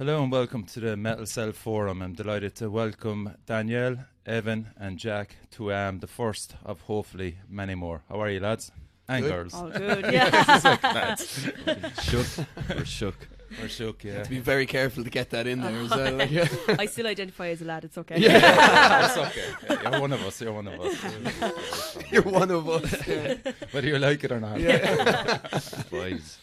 Hello and welcome to the Metal Cell Forum. I'm delighted to welcome Danielle, Evan and Jack to the first of hopefully many more. How are you, lads? And good. Girls. All good, yeah. Shook. We're shook. We're shook, yeah. To be very careful to get that in there as well. Like, yeah. I still identify as a lad, it's okay. Yeah, it's okay. Yeah, you're one of us. You're one of us. Yeah. Whether you like it or not. Yeah. Boys.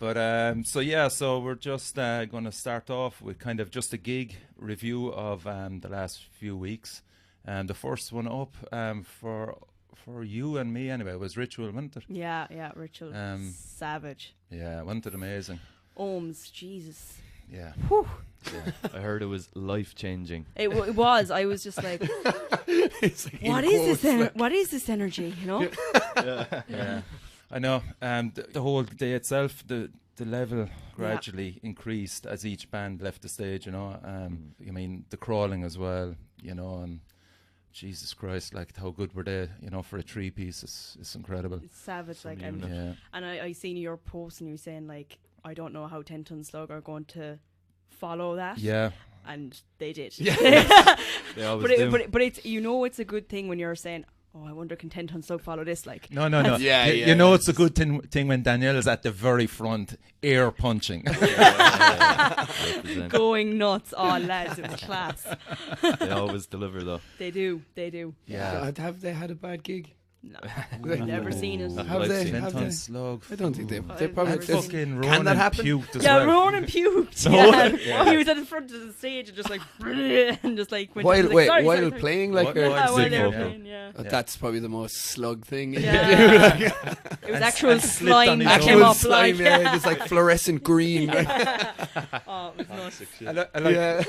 But so we're just going to start off with kind of just a gig review of the last few weeks. The first one up for you and me anyway was Ritual, wasn't it? Yeah, Ritual. Savage. Yeah, wasn't it amazing? Ohms, Jesus. Yeah. Whew. Yeah. I heard it was life-changing. It was. I was just like, what is this energy, you know? Yeah. I know. The whole day itself, the level gradually increased as each band left the stage, you know. I mean, the crawling as well, you know, and Jesus Christ, like how good were they, you know, for a 3-piece. It's incredible. It's savage, like, yeah. And I seen your post and you were saying, like, I don't know how 10 Ton Slug are going to follow that. Yeah. And they did. Yeah. They always do. But it's, you know, it's a good thing when you're saying, oh, I wonder can 10 Ton Slug follow this? Like, no. You know, it's a good thing when Danielle is at the very front, air punching. Going nuts. Oh, lads, it was class. They always deliver, though. They do. Yeah. Have they had a bad gig? No, we've never seen it. Have they? 10 Ton Slug. I don't think they I've probably never seen Fucking Can Ronan that happen? puked as Yeah, well. Ronan puked. Yeah. He was at the front of the stage and just like, and just like went to, like, while playing, like, while they were Yeah. playing, yeah. that's probably the most slug thing. Yeah. It was actual slime that came up, like, just like fluorescent green. oh, it was nuts.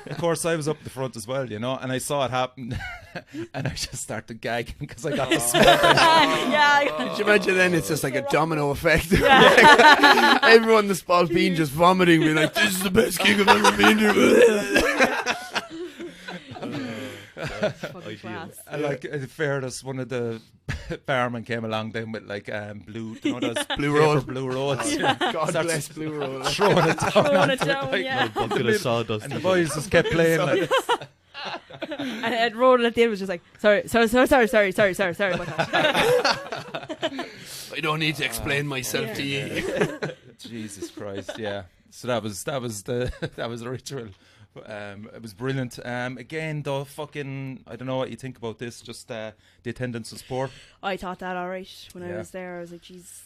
Of course, I was up the front as well, you know, and I saw it happen, and I just started gagging because I got the smell. Yeah. Could you imagine then it's just like a domino effect? Like, everyone in the spot being just vomiting, being like, this is the best gig I've ever been to. Fucking class. And like, in fairness, one of the barmen came along then with like blue, you know, those Blue roll. blue rolls. God Starts bless Blue Roll. throwing it down. Throwing it onto down, like, yeah. Bucket of sawdust. And the boys just kept playing like And Ronan at the end was just like, sorry. I don't need to explain myself to you. Jesus Christ, yeah. So that was the ritual. It was brilliant. Again, though, fucking, I don't know what you think about this. Just the attendance was poor. I thought that alright when I Yeah. was there. I was like, geez,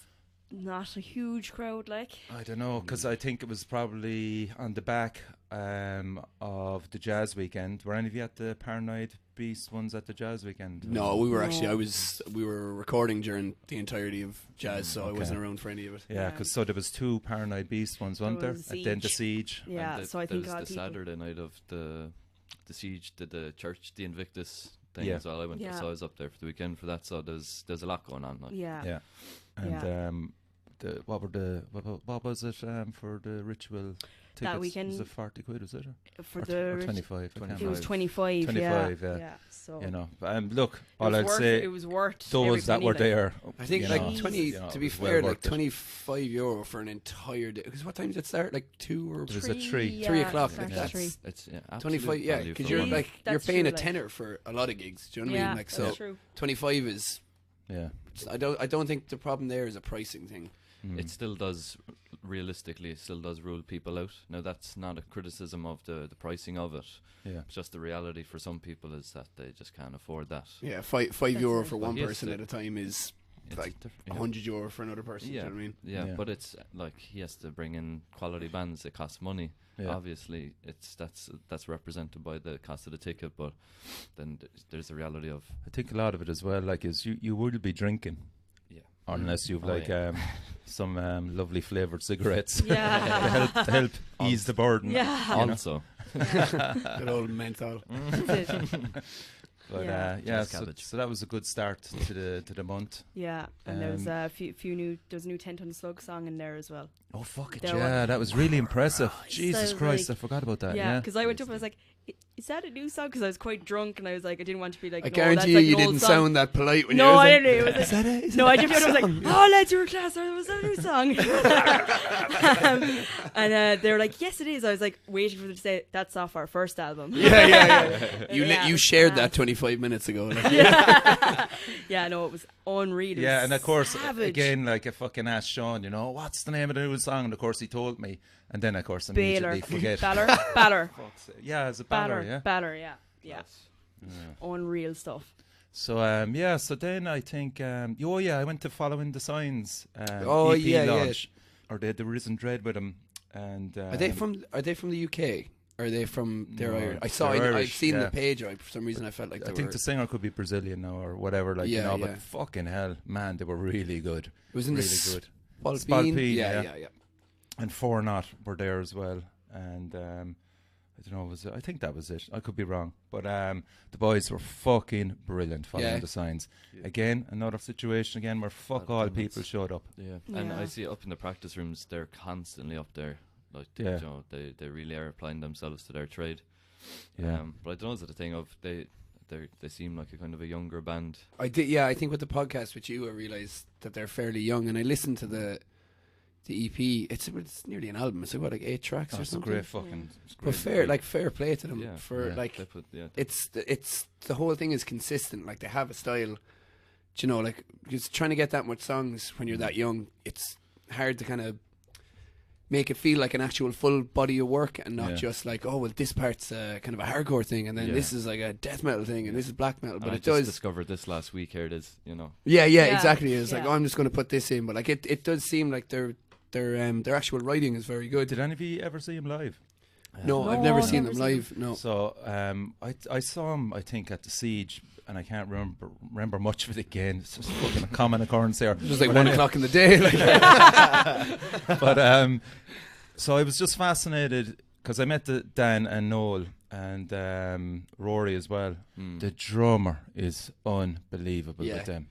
not a huge crowd, like. I don't know, because I think it was probably on the back of the jazz weekend. Were any of you at the Paranoid Beast ones at the jazz weekend? No, we were No. actually. We were recording during the entirety of jazz, so I Okay. wasn't around for any of it. Yeah, because so there was 2 Paranoid Beast ones, weren't there? was And then the Siege. Yeah, And so I think there's a lot the of people. Saturday night of the Siege, the church, the Invictus thing Yeah. as well. Yeah. So I was up there for the weekend for that. So there's a lot going on. Like. Yeah. Yeah. And Yeah. what was it for the ritual tickets? That weekend- Was it 40 quid, was it? For Or the 25? it was 25, 25, yeah. yeah. So You know, look, it all was I'd worth, say, it was worth those every that penny, were like. there, I think you like know, 20. you know, To be it was well fair, like worth it. €25 for an entire day. Because what time did it start? Like 2 or It was at 3. Yeah, 3 o'clock. it started Like at 3. It's 25. Yeah, because you're money. like That's you're paying true, a like. tenner for a lot of gigs. Do you know what I Yeah, mean? Like so, that's true. 25 is. Yeah. I don't think the problem there is a pricing thing. It still does, realistically, it still does rule people out. Now, that's not a criticism of the pricing of it. Yeah. It's just the reality for some people is that they just can't afford that. Yeah, €5 That's for it. one Yes, person it- at a time is It's like different, yeah. €100 for another person. Yeah. Do you know what I mean? Yeah, Yeah. but it's like he has to bring in quality bands. It costs money. Yeah. Obviously, that's represented by the cost of the ticket. But then there's the reality of I think a lot of it as well, like, is you will be drinking. yeah. Unless you've Oh, like yeah. some lovely flavoured cigarettes Yeah. to help ease the burden. Yeah. You know? Also, Good old menthol. That's it. But Yeah. yeah, Just so cabbage. that was a good start to the month. Yeah, and there was Um, a few new. There was a new 10 Ton Slug song in there as well. Oh fuck it, There yeah, that was really impressive. Jesus So, Christ, like, I forgot about that. Yeah, Yeah, because I went up and I was like, is that a new song? Because I was quite drunk and I was like, I didn't want to be like, I no, guarantee that's you, like you an old didn't song. sound that polite when you No, were I like, didn't. It was is that it? Is no, that I that just was like, song? oh, lads, you were class. Was that a new song? And they were like, yes, it is. I was like waiting for them to say, that's off our first album. Yeah. You Yeah, you it was shared class. that 25 minutes ago. Like. Yeah, no, it was unreal. It Yeah, was and of course, savage. again, like I fucking asked Sean, you know, what's the name of the new song? And of course, he told me, and then of course, Baylor. immediately forget. Baller. Fuck's sake. Yeah, it's a baller. Yeah. Baller, yeah. Unreal stuff. So so then I think I went to Following the Signs Oh, EP yeah, launch, or they had the Risen Dread with them, and Are they from the UK? Or are they from their No, Irish? I saw. they're I've Irish, seen yeah. the page. For some reason, I felt like I they think were. the singer could be Brazilian now or whatever, like, you Yeah, know, yeah. but fucking hell, man, they were really good. It was in really the good. Spalpeen. Yeah. Yeah. And Four Not were there as well, and I don't know, I think that was it. I could be wrong, but the boys were fucking brilliant. Following Yeah. the Signs, again, another situation again where fuck all people showed up. Yeah. And Yeah. I see up in the practice rooms, they're constantly up there. Like, Yeah. you know, they really are applying themselves to their trade. Yeah. But I don't know, is it a thing of they seem like a kind of a younger band. I did. Yeah, I think with the podcast with you, I realised that they're fairly young, and I listened to the EP. It's nearly an album. It's like 8 tracks Oh, or it's a something. great fucking. It's But great. fair play to them Yeah. for Yeah. like. They put, yeah, It's the whole thing is consistent. Like they have a style. Do you know, like just trying to get that much songs when you're that young, it's hard to kind of make it feel like an actual full body of work and not Yeah. just like, oh well, this part's kind of a hardcore thing and then Yeah. this is like a death metal thing and this is black metal. and But I it just does. discovered this last week. Here it is, you know. Yeah, Yeah. exactly. It's like, Yeah. oh, I'm just going to put this in, but like it does seem like their actual writing is very good. Did any of you ever see him live? No, I've No, never I've seen never them seen live. No. So I saw him, I think, at the Siege, and I can't remember much of it again. It's just fucking a common occurrence here. It was like But 1 anyway, o'clock in the day. Like. But so I was just fascinated because I met Dan and Noel and Rory as well. Mm. The drummer is unbelievable Yeah. with them.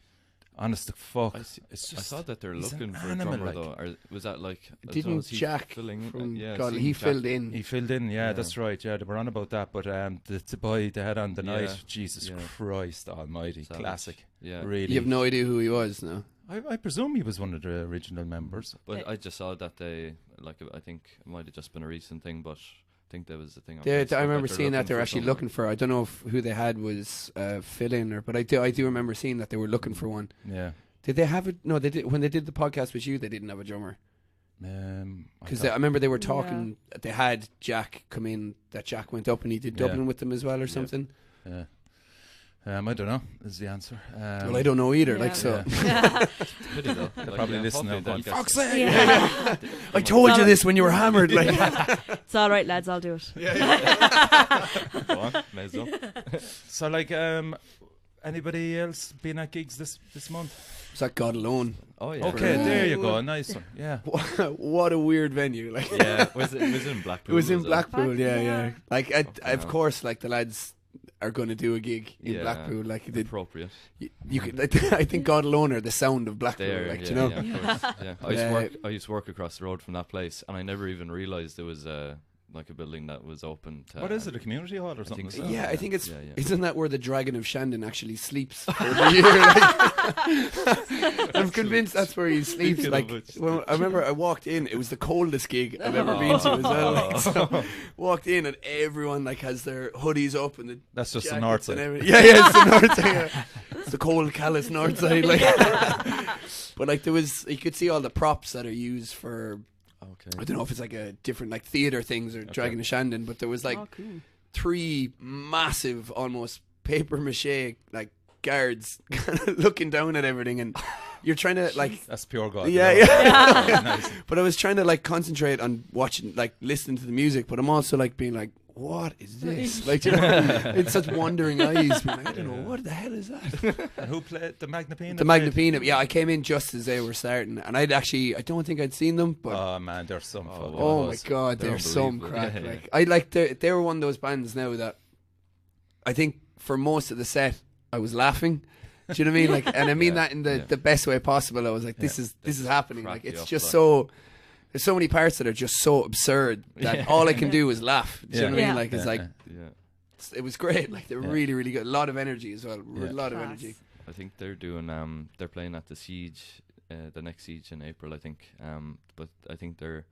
Honest to fuck, I it's I just saw that they're he's an looking for a animal, drummer like. though. Or was that like I don't know, Didn't was he Jack filling in? from Yeah, God, seen he Jack- filled in. he filled in. Yeah, Yeah. that's right. Yeah, they were on about that. But the boy they had on the Yeah. night, Jesus Yeah. Christ Almighty, Savage. classic. Yeah, Really, You have no idea who he was, no? I presume he was one of the original members. but I just saw that they like. I think it might have just been a recent thing, but I think there was a thing. on I Facebook remember they're seeing that looking they were for actually someone. looking for. I don't know if who they had was fill-in, but I do remember seeing that they were looking for one. Yeah. Did they have it? No, they did. When they did the podcast with you, they didn't have a drummer because I remember they were talking. They had Jack come in. That Jack went up and he did Yeah. Dublin with them as well or Yeah. something. Yeah. I don't know. Is the answer? Well, I don't know either. Yeah. Like so, It's a pity though. Like, probably listen hopefully now they'll going, get fuck's some- sake! Yeah. I told you this when you were hammered. Like, It's all right, lads. I'll do it. Go on, may as well. So, like, anybody else been at gigs this month? was that God alone? Oh yeah. Okay, Yeah. there you go. Nice one. Yeah. What a weird venue! Like, Yeah, was it in Blackpool? it was in it? Blackpool. Yeah, Yeah. yeah. Like, of hell. course, like the lads are going to do a gig in Yeah. Blackpool. Like, they, Appropriate. you could. I think God alone are the sound of Blackpool. There, Like, yeah, you know. yeah, of course. Yeah. Yeah. I used to work across the road from that place, and I never even realised there was like a building that was open. To, What is it? A community hall or something? think so. is it? Yeah, I think it's. Yeah, yeah. Isn't that where the Dragon of Shandon actually sleeps every year? Like, I'm convinced that's where he sleeps. Thinking Like, of it. well, I remember I walked in. It was the coldest gig I've ever been to as well. Like, so, walked in and everyone like has their hoodies up and the That's just the jackets north and side. everything. Yeah, it's the north side. Yeah. It's the cold, callous north side. Like, but like there was, you could see all the props that are used for. Okay. I don't know if it's like a different like theatre things or Dragon of Shandon, but there was like Oh, cool. 3 massive, almost paper mache like guards kind of looking down at everything, and you're trying to like. That's pure God. Yeah, you know? yeah. Nice. But I was trying to like concentrate on watching, like listening to the music, but I'm also like being like, what is this? Like, you know, it's such wandering eyes. Being like, I don't know, what the hell is that? And who played the Magnapina? The Magnapina. Yeah, I came in just as they were starting, and I don't think I'd seen them, but Oh man, there's some. Oh, fucking oh my buzz. god, They're they're some unbelievable. crack. Yeah, yeah. Like, I like they were one of those bands now that I think for most of the set I was laughing. Do you know what I mean? Like, and I mean Yeah, that in the, yeah. the best way possible. I was like, this is happening. crack Like, you it's up, just like. so. There's so many parts that are just so absurd that Yeah. all I can do is laugh. Do you know what I Yeah. mean? Like, it's like Yeah. it was great. Like they're really, really good. A lot of energy as well. Yeah. A lot of Class. energy. I think they're doing they're playing at the Siege, the next Siege in April, I think. But I think they're,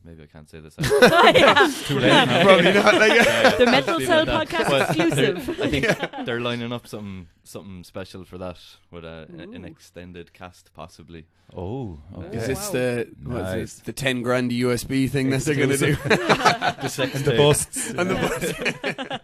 maybe I can't say this. Yeah. Too late now. Probably not. Like, The Metal Leave it Cell at that. podcast But exclusive. I think they're lining up something special for that with an Ooh. extended cast, possibly. Oh, okay. is this Wow. the Nice. the 10 grand USB thing that they're gonna do? The sex And the tape. busts. And the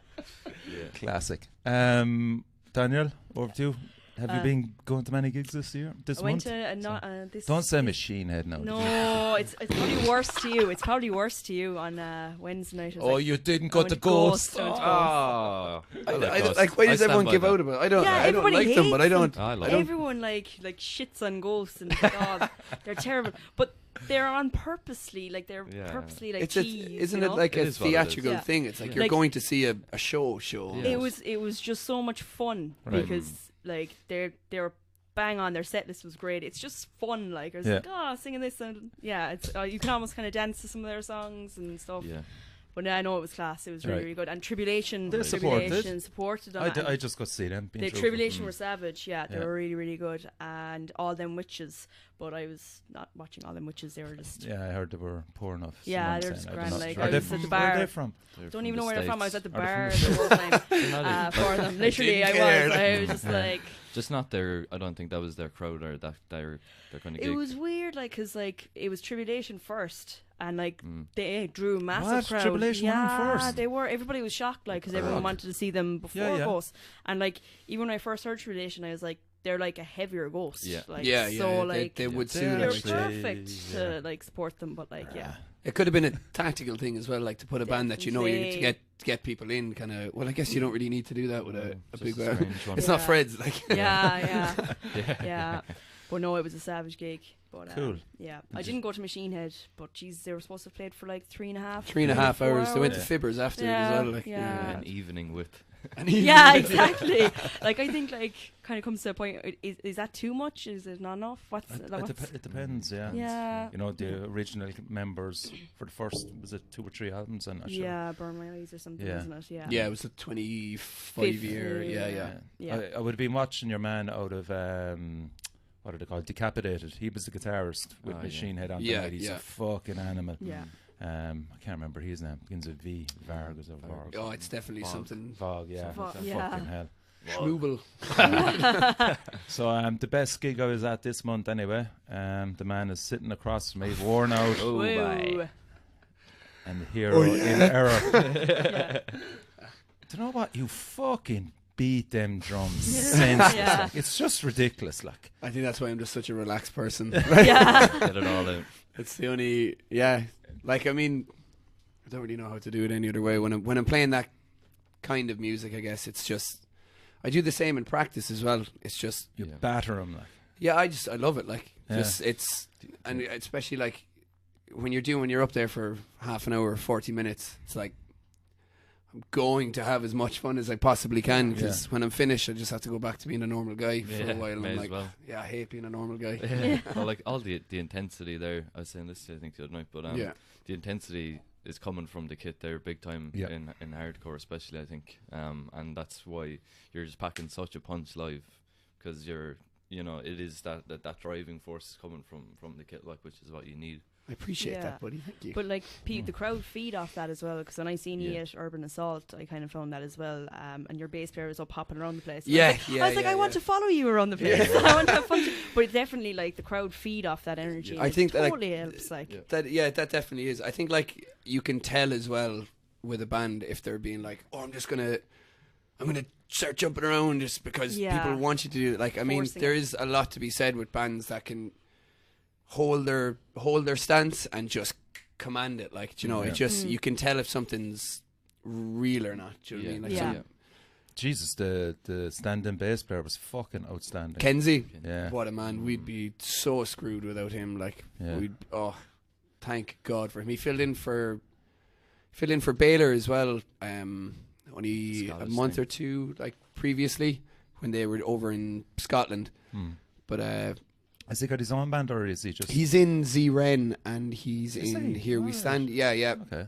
Yeah. Classic. Daniel, over to you. Have you been going to many gigs this I went month? to this. Don't say Machine Head now. No, it's probably worse to you. It's probably worse to you on Wednesday night. I was like, you didn't I went to Ghost. I went to Ghost. Oh, like, why does everyone give out about about it? I don't. Yeah, I don't everybody like them, but I hates don't. I love Everyone like shits on Ghosts and oh, they're terrible. But they're on purposely, like they're Yeah. purposely like It's cheese. isn't you it know? like It a is what it is. theatrical Yeah. thing? It's like Yeah. you're Like- going to see a show. Yeah. It was just so much fun Right. because like they were bang on. Their set list was great. It's just fun. Like I was Yeah. like, oh, singing this and yeah, it's you can almost kind of dance to some of their songs and stuff. Yeah. But I know it was class. It was really, Right. really good. And Tribulation, They supported on it. I just got to see them. Been The through. Tribulation were savage, yeah, they Yeah. were really, really good. And All Them Witches, but I was not watching All Them Witches, they were just, Yeah, I heard they were poor enough. Yeah, someone they're saying. just I don't grand, know. like, Are I they was at from, the where are bar. they from? They're don't from even know the where they're from. I was States. at the Are bar they from the whole time They're not even- for them. Literally, didn't I care. was just like, Just not their. I don't think that was their crowd or that their kind of it gig. was weird, like, because, like, it was Tribulation first. And like Mm. they drew a massive What? crowd. Tribulation were on yeah, first? they were. Everybody was shocked, like, because everyone wanted to see them before Yeah, yeah. Ghost. And like even when I first heard Tribulation, I was like, they're like a heavier Ghost. Yeah. like, Yeah, So yeah. like They would They suit are they're actually. perfect Yeah. to like support them, but like yeah. It could have been a tactical thing as well, like to put a band that you know you need to Definitely. get people in. Kind of. Well, I guess you don't really need to do that with a Just big a band. strange one. It's not Yeah. Fred's. Like. Yeah, Yeah. yeah. But no, it was a savage gig. But Cool. yeah, I didn't go to Machine Head, but geez, they were supposed to have played for like 3.5, 3.5 4 hours. They went to Yeah. Fibbers after it Yeah, as well. Like, yeah. An evening with. And he- Yeah, exactly. Like I think like kind of comes to a point. Is that too much? Is it not enough? It depends, yeah. Yeah. You know, the original members for the first, was it 2 or 3 albums? I'm not sure. Yeah, Burn My Eyes or something, Yeah. isn't it? Yeah. Yeah, it was a 25-year. Fifth, Yeah, yeah. Yeah. I would have been watching your man out of, what are they called? Decapitated. He was the guitarist with Oh, yeah. Machine Head on Yeah, the night. He's yeah. a fucking animal. Yeah. I can't remember his name. Begins with V. Vargas or Varg. Oh, it's definitely Fog. something. Vog, yeah. Vog, yeah. Fucking hell. Schmooble. So the best gig I was at this month anyway, the man is sitting across from me, worn out, Oh, Whoa. bye. and the hero in error. Yeah. Do you know what? You fucking beat them drums Yeah. senseless. Yeah. Like, it's just ridiculous. Like, I think that's why I'm just such a relaxed person. Yeah. Get it all out. It's the only, yeah. Like, I mean, I don't really know how to do it any other way. When I'm playing that kind of music, I guess it's just, I do the same in practice as well. It's just, you Yeah. batter them. Like, yeah, I love it. Like, Yeah. just it's, and especially like when you're up there for half an hour, 40 minutes. It's like I'm going to have as much fun as I possibly can because when I'm finished, I just have to go back to being a normal guy for Yeah, a while. And may I'm as like, well. yeah, I hate being a normal guy. Yeah. Well, like all the intensity there. I was saying this I think the other night, but Yeah. the intensity is coming from the kit there big time Yeah. in hardcore especially I think, and that's why you're just packing such a punch live because it is that driving force is coming from the kit, like, which is what you need. I appreciate Yeah. that, buddy. Thank you. But like the crowd feed off that as well, because when I seen you Yeah. at Urban Assault, I kind of found that as well. And your bass player was up hopping around the place. Yeah, I was like, I was like, I want to follow you around the place. I want to have fun. But it definitely, like, the crowd feed off that energy. I and think it that, like, totally helps. Like, That definitely is. I think like you can tell as well with a band if they're being like, oh, I'm gonna start jumping around just because Yeah. people want you to do it. Like, I mean, Forcing there it. is a lot to be said with bands that can hold their stance and just command it. Like, do you know, Yeah. it just you can tell if something's real or not. Do you know what I mean? Like Yeah. some- Jesus, the stand-in bass player was fucking outstanding. Kenzie, Yeah. what a man! We'd be so screwed without him. Like, Yeah. thank God for him. He filled in for Baylor as well. Only a Scottish month thing. or two like previously when they were over in Scotland. Hmm. But Has he got his own band or is he just... he's in Z Ren and he's Is in he? Here We Right. Stand. Yeah, yeah. Okay.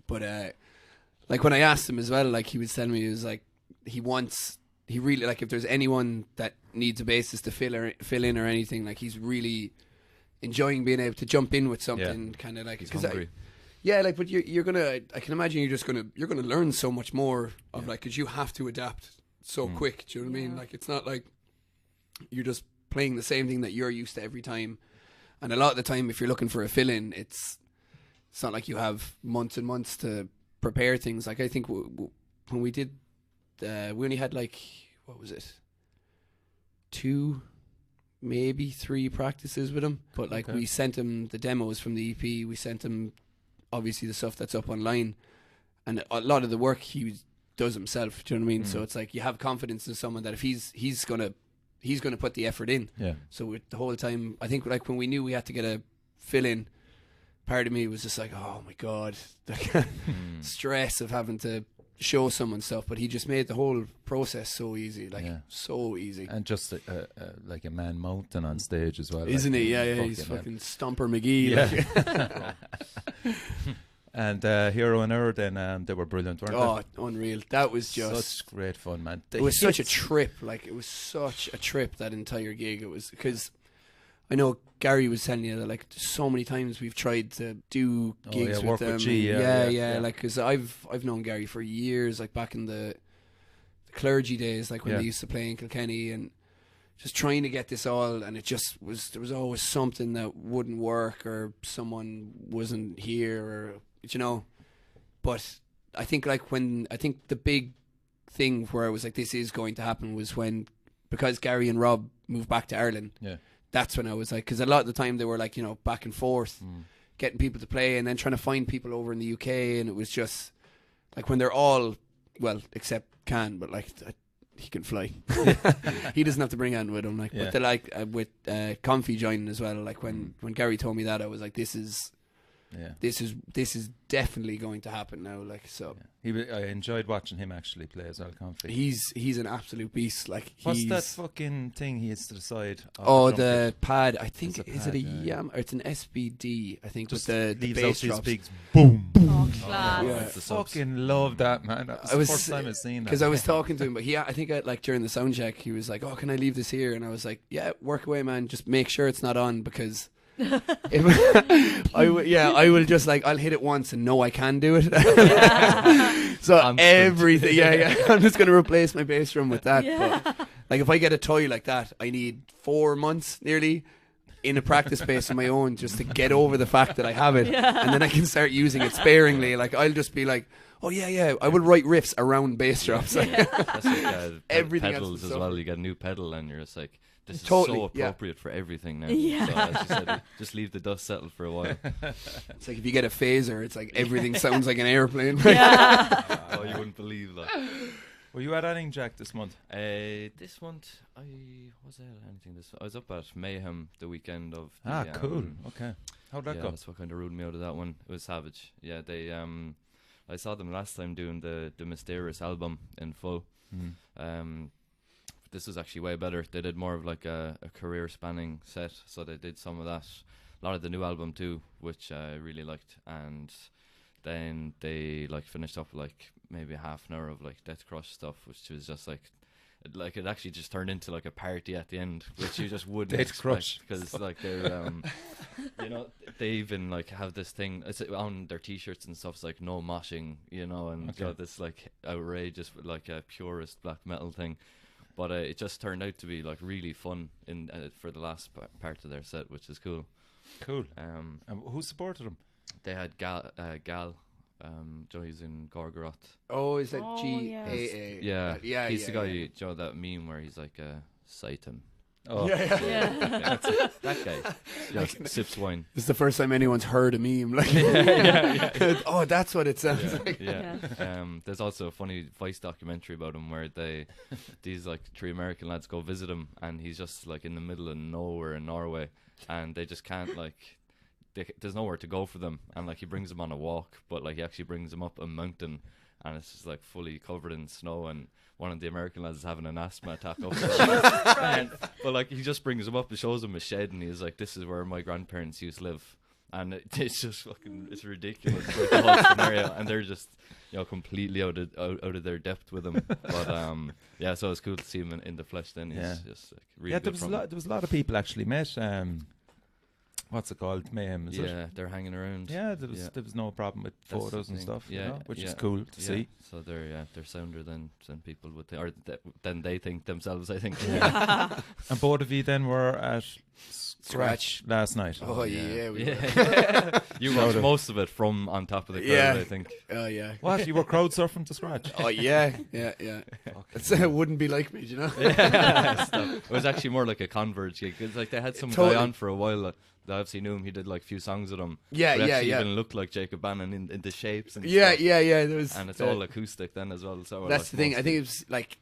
But like when I asked him as well, like he was telling me, he was like, he really, like if there's anyone that needs a bassist to fill in or anything, like he's really enjoying being able to jump in with something, kind of like, He's hungry. like, but you're gonna, I can imagine you're gonna learn so much more of like, because you have to adapt so quick. Do you know what I mean? Like, it's not like you're just playing the same thing that you're used to every time. And a lot of the time, if you're looking for a fill-in, it's not like you have months and months to prepare things. Like I think when we did, we only had like, what was it, 2, maybe 3 practices with him. But like we sent him the demos from the EP. We sent him obviously the stuff that's up online, and a lot of the work he does himself. Do you know what I mean? So it's like you have confidence in someone that if he's gonna put the effort in. Yeah. So with the whole time, I think like when we knew we had to get a fill in, part of me was just like, oh my god, the stress of having to show someone stuff. But he just made the whole process so easy, like so easy. And just like a man mountain on stage as well, isn't like, he? Yeah, he's fucking Stomper McGee. Yeah. Like. And Hero and Her, then they were brilliant, weren't they? Oh, unreal. That was just such great fun, man. It was such a trip. Like, it was such a trip, that entire gig. It was, because I know Gary was telling you that, like, so many times we've tried to do gigs with them. With G, like, because I've known Gary for years, like back in the clergy days, like when they used to play in Kilkenny, and just trying to get this all, and it just was, there was always something that wouldn't work, or someone wasn't here, or, you know. But I think like the big thing where I was like, this is going to happen, was when, because Gary and Rob moved back to Ireland. Yeah. That's when I was like, because a lot of the time they were like, you know, back and forth, getting people to play, and then trying to find people over in the UK, and it was just like when they're all, well, except Can, but like he can fly. He doesn't have to bring Anne with him. Like, but they're like with Comfy joining as well. Like when Gary told me that, I was like, this is definitely going to happen now. Like, so I enjoyed watching him actually play as well. Comfy. He's an absolute beast. Like, what's that fucking thing he has to the side? The pad. I think is it a Yam? Or it's an SBD. I think just with the bass drops. Big boom. Oh, class! I fucking love that, man. That was the first time I've seen that. Because I was talking to him, but I think like during the sound check, he was like, "Oh, can I leave this here?" And I was like, "Yeah, work away, man. Just make sure it's not on, because." I will just like, I'll hit it once and know I can do it. So everything, I'm just going to replace my bass drum with that. But like, if I get a toy like that, I need 4 months nearly in a practice space of my own, just to get over the fact that I have it, and then I can start using it sparingly. Like, I'll just be like, oh yeah, I will write riffs around bass drops. That's like, everything pedals as well. You get a new pedal and you're just like, this is totally, so appropriate for everything now. Yeah. So as you said, just leave the dust settle for a while. It's like if you get a phaser, it's like everything sounds like an airplane. Oh, you wouldn't believe that. Were you at anything, Jack, this month? This month, I was up at Mayhem the weekend of the, cool. Okay. How'd that go? That's what kind of ruled me out of that one. It was savage. Yeah, they I saw them last time doing the Mysterious album in full. This was actually way better. They did more of like a career spanning set, so they did some of that, a lot of the new album too, which I really liked. And then they like finished up like maybe half an hour of like Death Crush stuff, which was just like it actually just turned into like a party at the end, which you just wouldn't Death expect, Crush, because like they're you know, they even like have this thing, it's on their t-shirts and stuff, it's like no moshing, you know, and got this like outrageous like a purist black metal thing. But it just turned out to be like really fun in for the last part of their set, which is cool. Cool. Who supported them? They had Gal, Joey's in Gorgoroth. Oh, is that G-A-A? Yeah. He's the guy, Joe, that meme where he's like Satan. Oh, that's it. That guy just sips wine. This is the first time anyone's heard a meme. Like, oh, that's what it sounds like. Yeah. There's also a funny Vice documentary about him where these like 3 American lads go visit him, and he's just like in the middle of nowhere in Norway, and they just can't like. There's nowhere to go for them, and like he brings them on a walk, but like he actually brings them up a mountain, and it's just like fully covered in snow, and one of the American lads is having an asthma attack up there. But like he just brings him up and shows him a shed, and he's like, this is where my grandparents used to live. and it's just fucking, it's ridiculous, like, the whole scenario, and they're just, you know, completely out of their depth with him. But yeah, so it's cool to see him in the flesh. Then he's just like, really good. There was a lot of people actually met. What's it called? Mayhem, is it? Yeah, they're hanging around. Yeah, there was no problem with That's photos the and thing. stuff, Yeah, you know, which yeah, is cool to see. So they're sounder than people would think, or than they think themselves, I think. And both of you then were at Scratch last night. Oh yeah, we were. You watched most of it from on top of the crowd, I think. Oh yeah. What? You were crowd surfing to Scratch? Oh yeah. It wouldn't be like me, do you know. It was actually more like a Converge gig. It's like they had some guy on for a while. That obviously knew him. He did like a few songs with him. Yeah, but yeah, actually yeah. even looked like Jacob Bannon in the shapes and Yeah, stuff. yeah. There was, And it's all acoustic then as well. So that's like the thing. I mostly- think it was like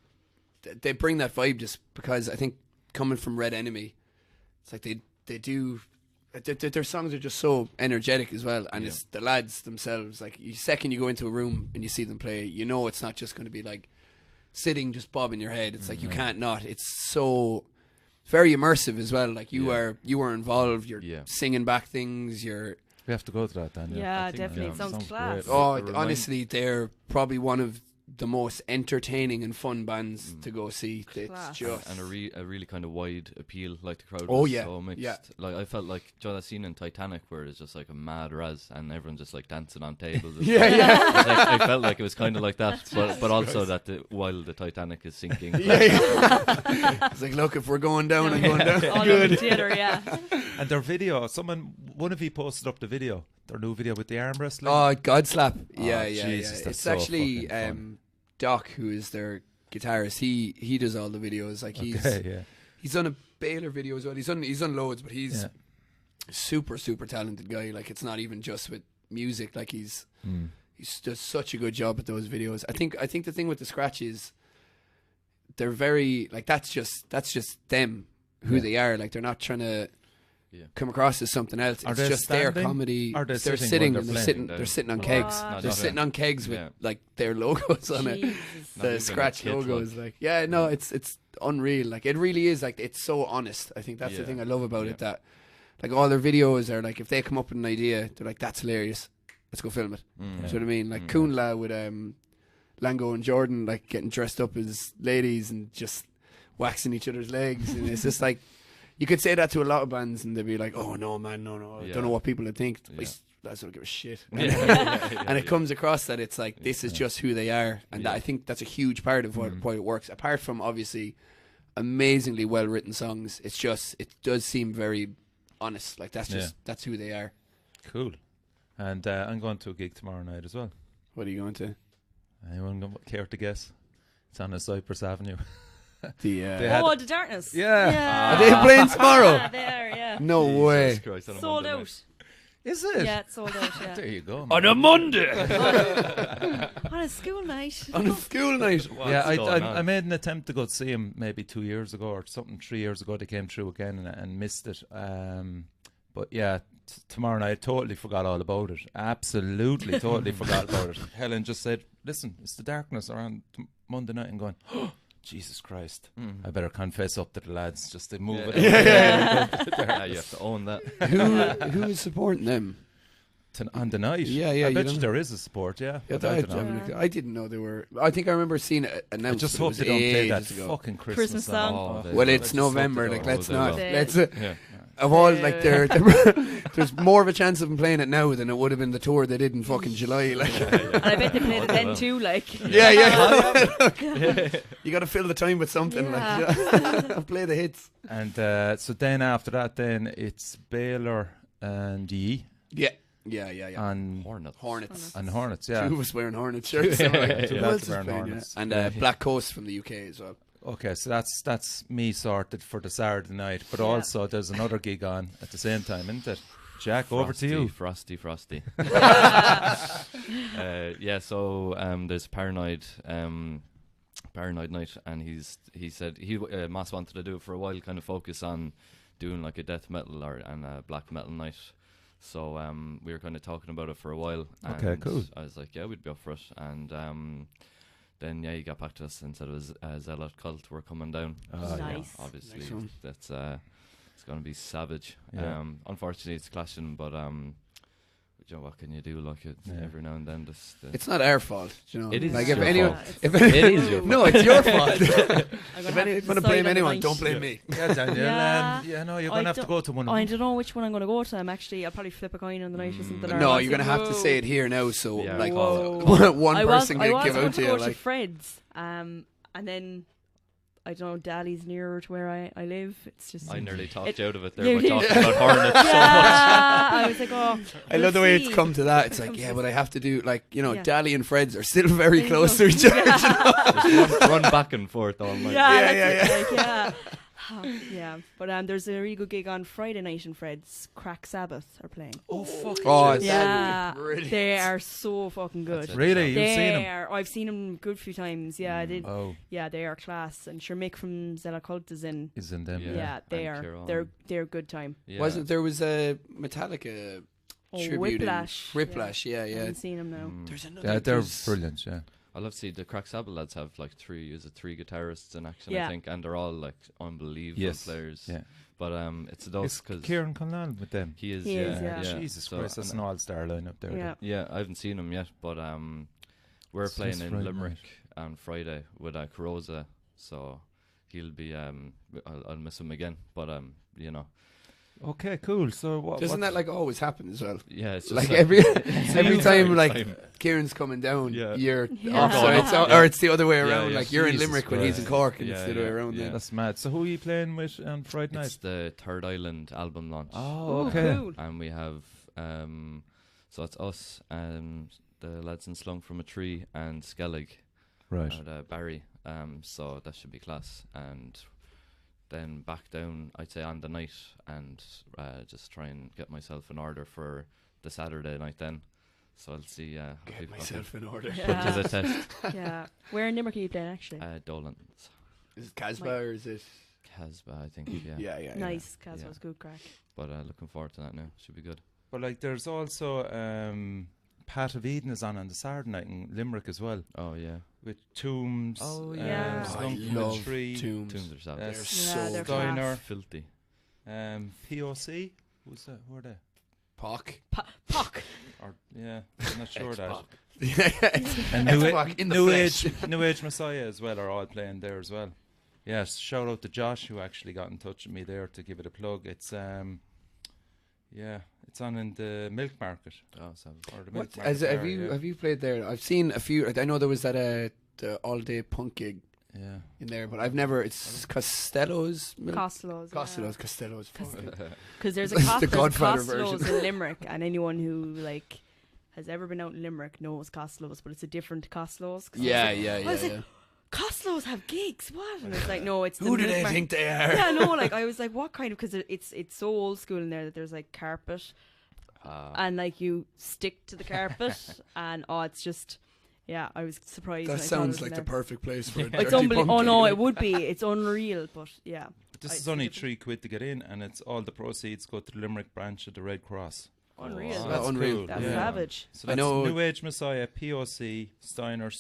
they bring that vibe just because I think coming from Red Enemy, it's like they do. Their songs are just so energetic as well, and it's the lads themselves. Like second you go into a room and you see them play, you know it's not just going to be like sitting just bobbing your head. It's like you can't not. It's so very immersive as well. Like you are involved. You're singing back things. You're. We have to go to that then. Yeah, think, definitely. yeah. It sounds Sounds class. great. Oh, It reminds- honestly, they're probably one of the most entertaining and fun bands to go see. Class. It's just and a really kind of wide appeal. Like the crowd Oh, was yeah, so mixed. yeah. Like I felt like, do you know that scene in Titanic where it's just like a mad raz and everyone just like dancing on tables. And Yeah, stuff? yeah. Like, I felt like it was kind of like that, but also that while the Titanic is sinking. yeah. It's like, look, if we're going down, I'm going down. All over Good. the theatre, yeah. And their video, one of you posted up the video, their new video with the arm wrestling. Oh, God slap. Yeah, Oh, yeah, Jesus, yeah. that's It's so actually fucking fun. Doc, who is their guitarist. He does all the videos. Like he's done a Baylor video as well. He's done loads, but he's super talented guy. Like it's not even just with music. Like he's does such a good job at those videos. I think the thing with the Scratch is they're very like that's just them who they are. Like they're not trying to come across as something else. Are It's they just their standing? comedy. Are they They're sitting sitting when and they're they're playing? sitting. They're sitting on What? kegs. No, They're not sitting on kegs with Yeah. like their logos on it. Jesus. Not The even a Scratch kid, logo like. is like it's unreal. Like it really is. Like it's so honest. I think that's the Yeah. thing I love about Yeah. it. That like all their videos are like if they come up with an idea, they're like that's hilarious. Let's go film it. Do you know what I mean? Like Kuhnla with Lango and Jordan like getting dressed up as ladies and just waxing each other's legs, and it's just like you could say that to a lot of bands and they'd be like, "Oh no, man, no, I don't know what people would think." Yeah. These lads don't give a shit. Yeah. And it comes across that it's like this is just who they are, and that, I think that's a huge part of why it works. Apart from obviously amazingly well written songs, it's just it does seem very honest. Like that's who they are. Cool. And I'm going to a gig tomorrow night as well. What are you going to? Anyone care to guess? It's on a Cypress Avenue. The They had- Oh, the darkness. Yeah. Are they playing tomorrow? Yeah, they are, yeah. No Jesus way. Christ, on a Sold Monday out. night. Is it? Yeah, it's sold out, yeah. There you go. On a Monday. On a school night. On a school night. Yeah, What's going I on? made an attempt to go see him maybe 2 years ago or something. 3 years ago, they came through again and missed it. But yeah, tomorrow night, I totally forgot all about it. Absolutely, totally forgot about it. Helen just said, "Listen, it's the darkness around Monday night," and going, "Oh, Jesus Christ! I better confess up to the lads just to move it." Yeah, you have to own that. Who is supporting them? On the night. Yeah, I bet you you know. there is a support. Yeah, Yeah, but I don't know. I didn't know they were. I think I remember seeing it I announced. just but it hope was they don't play that ages ago. fucking Christmas Christmas song. song. Oh, Well, I it's just hope November. they Like, don't. let's they not. will. Let's. Yeah. Of all, like, there's more of a chance of them playing it now than it would have been the tour they did in fucking July. Like, And I bet they played it then too, like. yeah. You got to fill the time with something. Like, play the hits. And so then after that, then it's Baylor and Yee Yeah. and Hornets. and Hornets. Yeah. Two of us wearing Hornets shirts. So like, Two who lads else is wearing playing, Hornets. yeah? And Black Coast from the UK as well. Okay, so that's me sorted for the Saturday night, but also there's another gig on at the same time, isn't it? Jack, over to you. Frosty. Yeah, so there's Paranoid night, and he said Moss wanted to do it for a while, kind of focus on doing like a death metal and a black metal night. So we were kind of talking about it for a while. Okay, and cool. I was like, yeah, we'd be up for it, and then he got back to us and said it was Zealot Cult were coming down. Oh, So, Nice. obviously, Nice one. that's it's going to be savage. Yeah. Unfortunately, it's clashing, but you know, what can you do? Like Yeah. every now and then, It's not our fault, you know. It is like your if anyone, fault. if It is your no, it's your fault. I'm If gonna you have want to decide blame on the anyone, night. don't blame me. Yeah, Daniel. Yeah. No, you're I going to have to don't- go to one of I them. don't know which one I'm going to go to. I'll probably flip a coin on the night or something. or No, I'll you're gonna say, have to "Whoa." say it here now. So Yeah, like Whoa. one I was person going can give out to to go you. to Like Fred's, and then I don't know. Daly's nearer to where I live. It's just I nearly talked It- you out of it there You by did. talking about Hornets so much. yeah, I was like, oh, I love the way it's see. come to that. It's like, Comes yeah, to- but I have to do like Yeah. Dally and Fred's are still very Very close to each other. Yeah. Just run back and forth all night. Yeah, Yeah, that's it, like, yeah. Yeah, but there's a really good gig on Friday night in Fred's. Crack Sabbath are playing. Oh, fuck. Oh, shit. Yeah, brilliant. they are so fucking good. That's it. Really? You've They seen him? are. I've seen them a good few times. Yeah, I did. Oh, Yeah, they are class. And sure, Mick from Zella Cult is in. is in them. Yeah. Yeah, they and are. Kieran. They're good time. Yeah. Wasn't there was a Metallica Oh, tribute? Whiplash. Whiplash, yeah, I yeah. haven't seen them now. Mm. There's another. Yeah, they're there's- brilliant, yeah. I love to see the Crack Sabbath lads have like three guitarists in action, Yeah. I think, and they're all like unbelievable Yes. players. Yeah. But it's those It's because Kieran Conlan with them. he is. He yeah, is, yeah. Jesus So- Christ, that's and- an all-star lineup there. Yeah. Yeah, I haven't seen him yet, but we're It's playing this in Friday Limerick night. on Friday with Coroza, so he'll be. I'll miss him again, but you know, Okay, cool. So what? Doesn't what- that like always happen as well? yeah, it's just Like every every Yeah. time like Time. Kieran's coming down, Yeah. you're Yeah. off, so Yeah. it's, Yeah. or it's the other way Yeah, around. yeah. Like you're in Jesus Limerick when he's in Christ. Cork, and Yeah, it's the other way yeah, around. yeah. Yeah. That's mad. So who are you playing with on Friday night? It's the Third Island album launch. Oh, Ooh, okay. cool. And we have so it's us and the lads in Slung from a Tree and Skellig Right. at Barry. So that should be class. And then back down, I'd say on the night, and just try and get myself in order for the Saturday night then. So I'll see. Get myself in order. put to Yeah. the test. Yeah. Where in Limerick are you playing actually? Dolan's Is it Casbah or is it? Casbah, I think. Yeah. Yeah. Nice. Casbah's Yeah. good crack. But looking forward to that now. Should be good. But like, there's also Pat of Eden is on the Saturday night in Limerick as well Oh yeah. with Tombs. Oh, yeah. Oh, I Slunk from a love Tree. Tombs. Tunes are sad. They're Yeah, so they're good. class. Steiner. Filthy. POC. Who's that? Who are they? Pock. Puck. Or yeah, I'm not sure that. X-Pac. And X-Pac in the New flesh. Age, New Age Messiah as well are all playing there as well. Yes, shout out to Josh who actually got in touch with me there to give it a plug. It's it's on in the Milk Market. Oh, sad. Or the What, Milk Market have bar, you yeah. have you played there? I've seen a few. I know there was that the all day punk gig Yeah. in there, but I've never. It's Costello's. Costello's. Costello's. Because there's a The there's a Godfather Costello's version. in Limerick, and anyone who like has ever been out in Limerick knows Costello's, but it's a different Costello's. 'Cause I was like, yeah. Costello's have gigs. What? And it's like, no, it's Who the do they Milk think they are? Yeah, no, like I was like, what kind of? Because it's so old school in there that there's like carpet, and like you stick to the carpet, and it's just, yeah, I was surprised. when That I thought it sounds was like in the there. perfect place for a It's dirty unbelievable. punk Oh no, gig. it would be. It's unreal, but yeah. This I is only see it. £3 to get in, and it's all the proceeds go to the Limerick branch of the Red Cross. Unreal. So Wow. that's Unreal. cool. That's yeah. savage. So I that's know- New Age Messiah, POC, Steiner,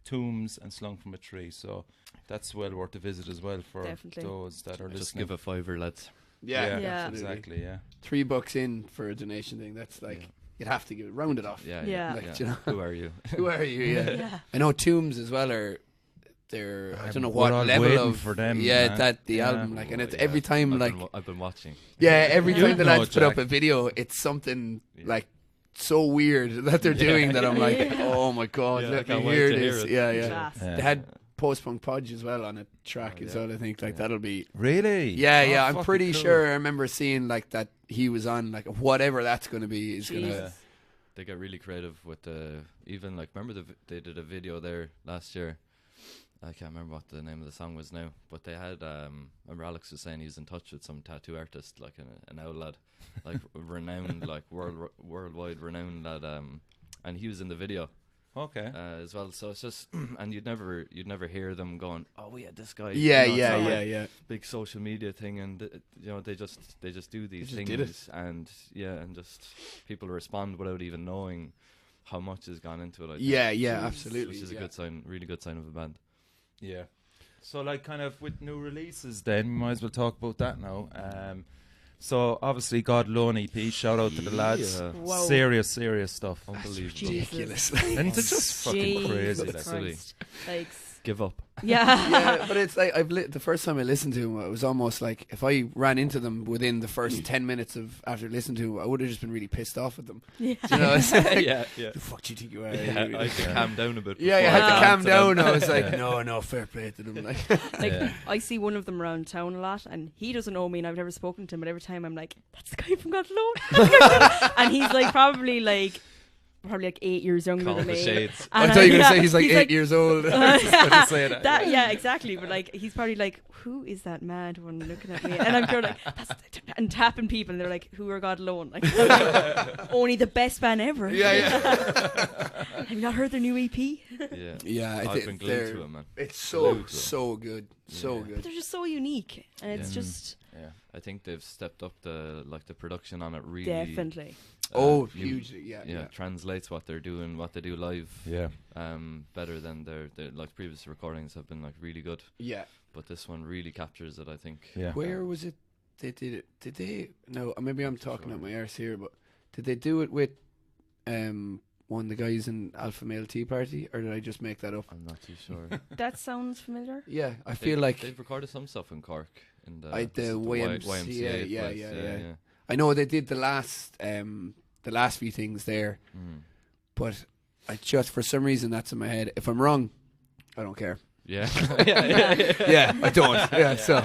Tombs, and Slung from a Tree. So that's well worth a visit as well for Definitely. those that are Just listening. give a fiver, lads. Yeah, Yeah. absolutely. Exactly, yeah. $3 in for a donation thing. That's like Yeah. you'd have to give it. Round it off. Yeah. Yeah. Like, yeah. you know. Who are you? Who are you? Yeah. Yeah. I know Tombs as well are. They're I don't know We're what all level waiting of for them, yeah man. that the Yeah. album like and it's Yeah. every time like I've been watching. yeah every You time the know, lads put up Jack. a video it's something Yeah. like so weird that they're doing that I'm like Yeah. oh my god Yeah, I let me can't wait hear to hear this it. yeah Class. Yeah. they had Post Punk Podge as well on a track Oh, as yeah. well I think like Yeah. that'll be Really? yeah Oh, I'm fucking pretty cool. sure I remember seeing like that he was on like whatever that's gonna be is gonna Jesus. They get really creative with the even like remember they did a video there last year. I can't remember what the name of the song was now, but they had remember Alex was saying he's in touch with some tattoo artist, like an old lad, like renowned, like worldwide renowned lad, and he was in the video Okay. as well. So it's just and you'd never hear them going, oh we had this guy. yeah You know, it's yeah not yeah like yeah big social media thing, and you know they just do these just things, did it. and yeah, and just people respond without even knowing how much has gone into it. I think. yeah Jeez. absolutely Which is a yeah. good sign, really good sign of a band. Yeah. So, like, kind of with new releases, then we might as well talk about that now. So obviously God Lone EP, shout out to the lads. Yeah. Whoa. Serious stuff. Unbelievable. Jesus. Ridiculous. And it's just fucking crazy. Jesus Like. Christ. Like, Give up. yeah. Yeah, but it's like the first time I listened to him, it was almost like if I ran into them within the first 10 minutes of after listening to him, I would have just been really pissed off at them. Yeah. Do you know, it's like, yeah. the fuck do you think you are? Yeah, I had to calm down a bit. Yeah, I before had to I calm answered them. down. I was like, no, fair play to them. Like, Like, Yeah. I see one of them around town a lot, and he doesn't know me, and I've never spoken to him, but every time I'm like, that's the guy from God Alone. And he's like, probably like 8 years younger Call than the me. shades. I And thought you were going to yeah, say he's like 8 years old. I was just gonna say that. that, yeah, exactly. But like, he's probably like, who is that mad one looking at me? And I'm sure like, and tapping people, and they're like, who are God Alone? Like, only the best band ever. Yeah. Have you not heard their new EP? Yeah. Yeah, I I've think been glued they're- to it, man. It's Glued to it. so good. So Yeah. But good. they're just so unique, and it's Yeah. just Yeah. I think they've stepped up the production on it really. definitely. Oh, you- hugely. Yeah. Yeah, translates what they're doing, what they do live. Yeah. Better than their like previous recordings have been like really good, Yeah. but this one really captures it. I think. Yeah. Where was it? They did it. Did they? No, maybe I'm talking Sure. out my arse here, but did they do it with one of the guys in Alpha Male Tea Party, or did I just make that up? I'm not too sure. That sounds familiar. Yeah, I feel like they've recorded some stuff in Cork in the, the this is YMCA. Yeah, place, yeah. I know they did the last few things there, Mm. but I just for some reason that's in my head. If I'm wrong, I don't care. Yeah. Yeah, I don't. Yeah, so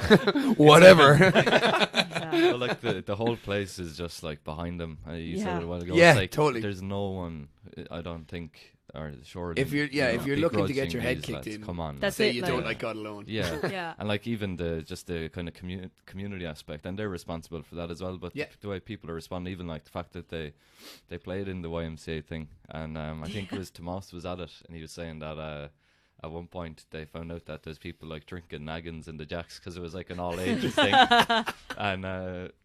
whatever. Yeah. Well, like the whole place is just like behind them. You said Yeah. it a while ago. Yeah, it's like, totally. There's no one. I don't think, or surely. If you're- yeah, if you're looking to get your head begrudging kicked these in, lads, come on. That's Say it, you like- don't like God Alone. Yeah. Yeah. And like even the kind of community aspect, and they're responsible for that as well. But Yeah. the way people are responding, even like the fact that they played in the YMCA thing, and I think it was Tomas was at it, and he was saying that at one point they found out that there's people like drinking naggins in the jacks because it was like an all ages thing, and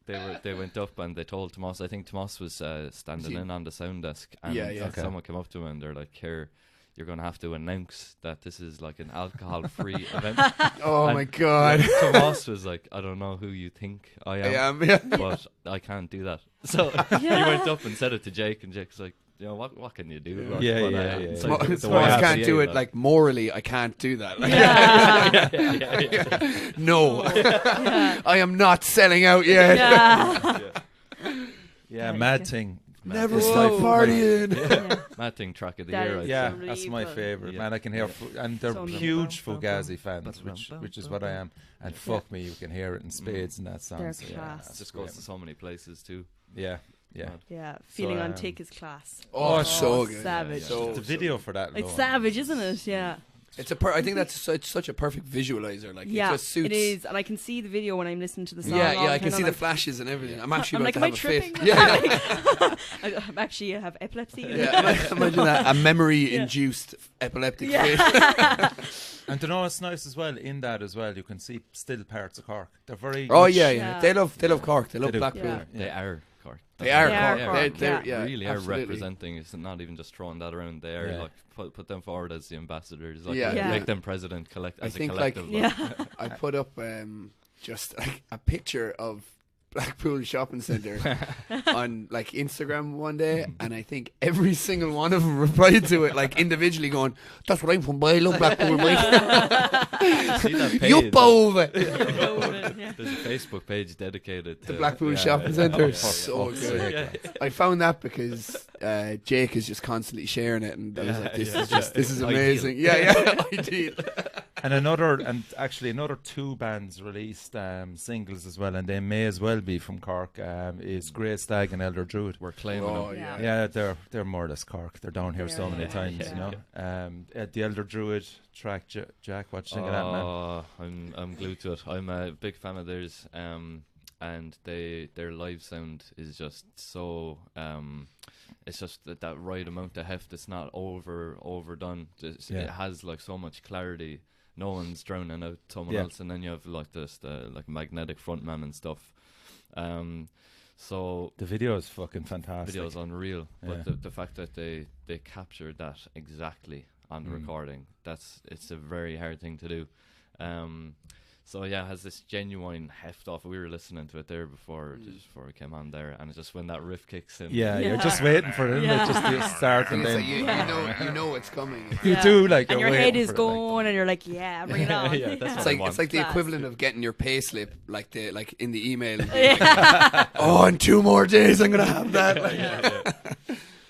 they went up and they told Tomas. I think Tomas was standing in on the sound desk, and Yeah, yeah. Okay. someone came up to him and they're like, "Here, you're going to have to announce that this is like an alcohol-free event." Oh And my God. Tomas was like, "I don't know who you think I am, Yeah. but I can't do that." So he went up and said it to Jake, and Jake's like, "You know what can you do?" Yeah. Like, Yeah, but, yeah, it's yeah. like the Tomas YMCA, can't do it like morally. I can't do that. Like, Yeah. no, Yeah. I am not selling out yet. Yeah. Yeah, Like mad it. thing. Never Mad stop thing. partying. Yeah. Mad thing track of the That year. is I'd Yeah, say. that's my Unbelievable. favourite. Yeah. Man, I can hear, and they're So huge bum, bum, Fugazi bum, fans, bum, which is bum, what I bum. am. And fuck me, you can hear it in spades in that song. They're So, yeah, class. it's It just goes great. to so many places too. Yeah, yeah. Mad. Yeah. Feeling on um, Tick is class. Oh, so good. Savage. So, The video for that. It's alone. savage, isn't it? Yeah. it's I think that's such a perfect visualizer. Like Yeah, it just suits. it is, and I can see the video when I'm listening to the song. Yeah, all yeah. I the can time. see I'm the like, flashes and everything. I'm actually I'm about like, to am I have a fit. tripping? Yeah. I'm actually have epilepsy. Yeah, imagine that, a memory-induced epileptic fit. Yeah. And you know what's nice as well in that as well, you can see still parts of Cork. They're very. Oh much- yeah. Yeah. They love Cork. They love do. Blackpool. Yeah. They are Cork. They are They are Cork. Cork, They're, yeah. Really absolutely. are representing. It's not even just throwing that around. They are Yeah. like put them forward as the ambassadors. Like, Yeah. Yeah. make them president. I As a think, like, collective. Yeah. I put up just like a picture of Blackpool Shopping Centre on like Instagram one day, and I think every single one of them replied to it like individually, going, "That's what I'm from, boy. I love Blackpool, boy. See that page? You over." Yeah. There's a Facebook page dedicated to The Blackpool Yeah. Shopping Centre, Oh, so fuck's good. sake. I found that because Jake is just constantly sharing it, and I was like, "This Yeah, is just this is Ideal. amazing." Yeah, ideal. And actually another two bands released singles as well, and they may as well be from Cork. Is Grey Stag and Elder Druid. We're claiming Oh, them. yeah. Yeah, they're more or less Cork. They're down here They so are, many yeah. times, Yeah. you know. The Elder Druid track, Jack, what you think of that, man? Oh, I'm glued to it. I'm a big fan of theirs, and their live sound is just so it's just that right amount of heft. It's not overdone. Yeah. It has like so much clarity. No one's drowning out someone Yeah. else, and then you have like the like magnetic frontman and stuff. So The video is fucking fantastic. video's unreal, Yeah. but the fact that they captured that exactly on the Mm. recording, it's a very hard thing to do. So yeah, it has this genuine heft off. We were listening to it there before, just before we came on there, and it's just when that riff kicks in. Yeah, you're just waiting for it, Yeah. just to start, And and it's then like you know it's coming. you do like and you're your head waiting is for it, going, and you're like, yeah, bring it on. Yeah, that's It's what I like the Class. equivalent of getting your pay slip like in the email. And being like, oh, in 2 more days I'm gonna have that. Like,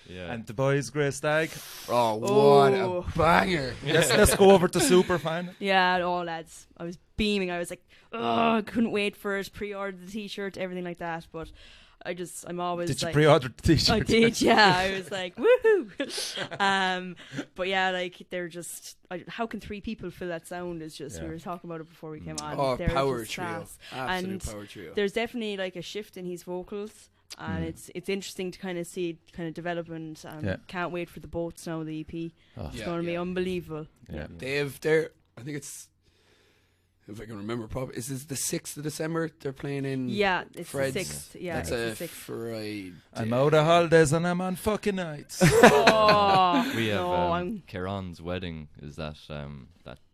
Yeah. And the boys, Grey Stag. oh, what Oh. a banger! Let's go over to Superfan. Yeah, oh lads, I was beaming. I was like, oh, I couldn't wait for it. Pre-ordered the T-shirt, everything like that. But I'm always Did you like, pre-order the T-shirt? I did, yeah. I was like, woohoo! But yeah, like they're just. How can 3 people fill that sound? Is just we were talking about it before we came on. Oh, They're power just trio, class. absolute And power trio. There's definitely like a shift in his vocals. And it's interesting to kind of see it kind of development. Can't wait for the boats now. The EP, it's going to be unbelievable. Yeah. I think it's, if I can remember properly, is this the 6th of December? They're playing in Yeah, it's Fred's. the 6th. Yeah, That's it's a the 6th. Friday. I'm out of holidays and I'm on fucking nights. Oh, We have no, I'm Kieran's wedding is that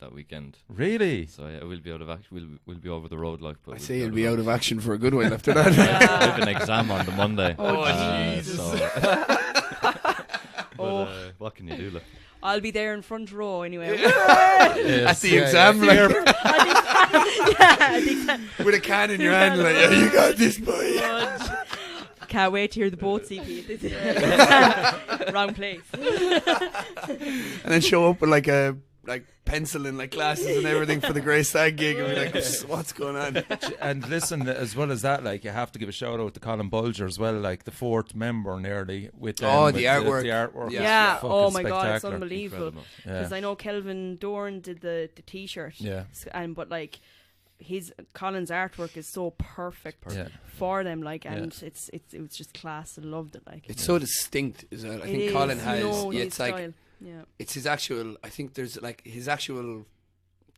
that weekend. Really? So yeah, we'll be out of action. We'll be over the road like. But I we'll say he'll be action. out of action for a good while after that. I have an exam on the Monday. Oh, Jesus. But what can you do? Like? I'll be there in front row anyway. At the exam, like, I think that. with a can in your hand, like, yeah, you got this, boy. Can't wait to hear the boat CP. Wrong place. And then show up with like pencil and like glasses and everything for the Grey Stag gig, and be like, what's going on? And listen, as well as that, like you have to give a shout out to Colin Bulger as well, like the 4th member nearly with them, Oh, with the artwork. the artwork. Yeah. Fucking Oh my god, it's spectacular. unbelievable. Incredible. Because I know Kelvin Dorn did the T-shirt. Yeah. But like Colin's artwork is so perfect Yeah. for them. Like, and it was just class. I loved it. Like, It's so distinct as well. I it think is, Colin you has. know Yeah, his it's like style. Yeah. it's his actual. I think there's like his actual.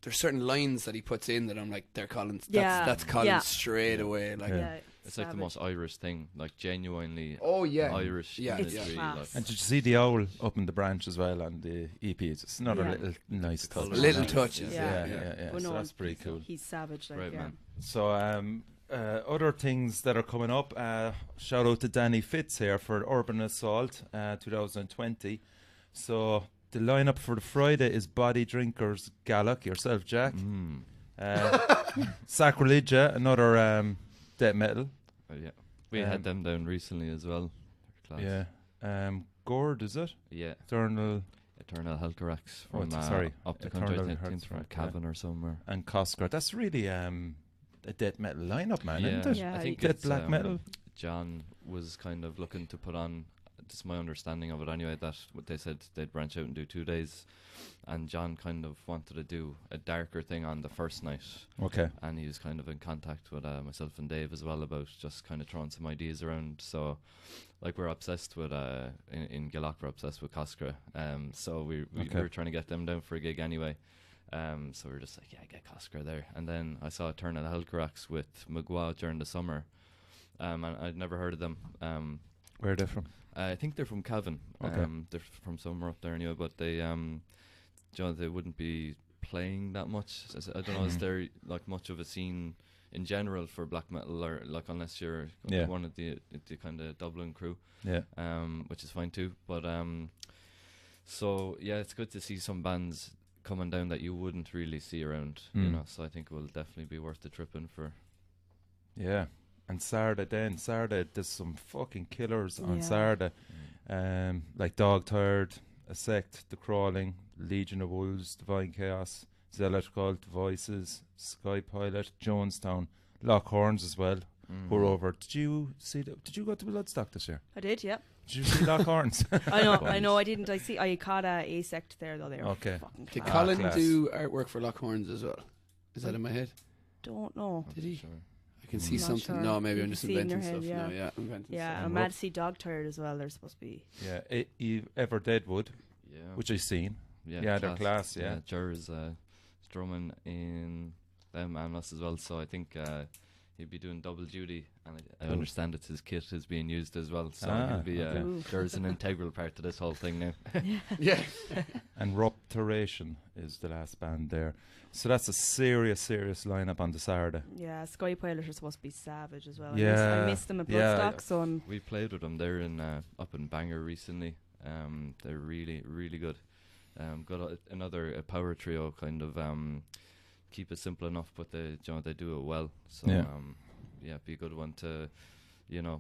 There's certain lines that he puts in that I'm like, they're Colin's. That's Colin's Yeah. straight away. Like, Yeah. It's like the savage. most Irish thing, like genuinely oh yeah, Irish Yeah, It's imagery. class. Like, And did you see the owl up in the branch as well on the EP? It's another Yeah. little nice touch. little touches. Yeah. Yeah. But So no, that's pretty cool. He's savage. Like, Right, yeah. man. So other things that are coming up, shout out to Danny Fitz here for Urban Assault 2020. So the lineup for the Friday is Body Drinkers, Galloc, yourself, Jack, Sacrilegia, another death metal. yeah, we had them down recently as well. Class. Yeah. Gord, is it? Yeah. Eternal Eternal Helcarax Oh, from sorry. up the Eternal country. I think it's Helcarax, from yeah. Cavan or somewhere. and Coscar. That's really a death metal lineup, man, isn't it? Yeah, I think Death it's, black metal. John was kind of looking to put on. This is my understanding of it anyway. That what they said they'd branch out and do 2 days, and John kind of wanted to do a darker thing on the first night. Okay. And he was kind of in contact with myself and Dave as well about just kind of throwing some ideas around. So, like, we're obsessed with in Galloc, we're obsessed with Coscra. So we were trying to get them down for a gig anyway. So we were just like, yeah, get Coscra there. And then I saw Eternal Helcarax with Magua during the summer, and I'd never heard of them. Where are they from? I think they're from Cavan. Okay. They're from somewhere up there anyway, but they they wouldn't be playing that much. I don't know, is there like much of a scene in general for black metal, or like unless you're one of the kind of Dublin crew, which is fine too. But so yeah, it's good to see some bands coming down that you wouldn't really see around, you know. So I think it will definitely be worth the trip in for. Yeah. And Sarda, there's some fucking killers on Yeah. Sarda. Like Dog Tired, A Sect, The Crawling, Legion of Wolves, Divine Chaos, Zealot Cult, Voices, Sky Pilot, Jonestown, Lock Horns as well. We're over. Did you go to Bloodstock this year? I did, yeah. Did you see Lock Horns? I know. I didn't. I caught a sect there though. They were Okay. fucking Did class. Colin class. do artwork for Lockhorns as well? Is that in my head? Don't know. Did he? Sure. I can see Not something. sure. No, maybe You I'm can just see it in inventing your stuff. head, No, yeah. yeah, I'm inventing Yeah, stuff. I'm mad to see Dog Tired as well. They're supposed to be. Yeah. Ever Deadwood, Yeah. which I've seen. Yeah, Yeah, they're class, yeah. Jer's drumming in them and us as well. So I think he'd be doing double duty, and I understand it's his kit is being used as well. So Ah, he'll be okay. there's an integral part to this whole thing now. Yeah. And Rupturation is the last band there. So that's a serious lineup on the Saturday. Yeah, Sky Pilot are supposed to be savage as well. Yeah, I missed them at yeah, Bloodstock, yeah. so I'm. We played with them. They're in up in Bangor recently. They're really good. Got another power trio kind of. Keep it simple enough, but they do it well. So be a good one to,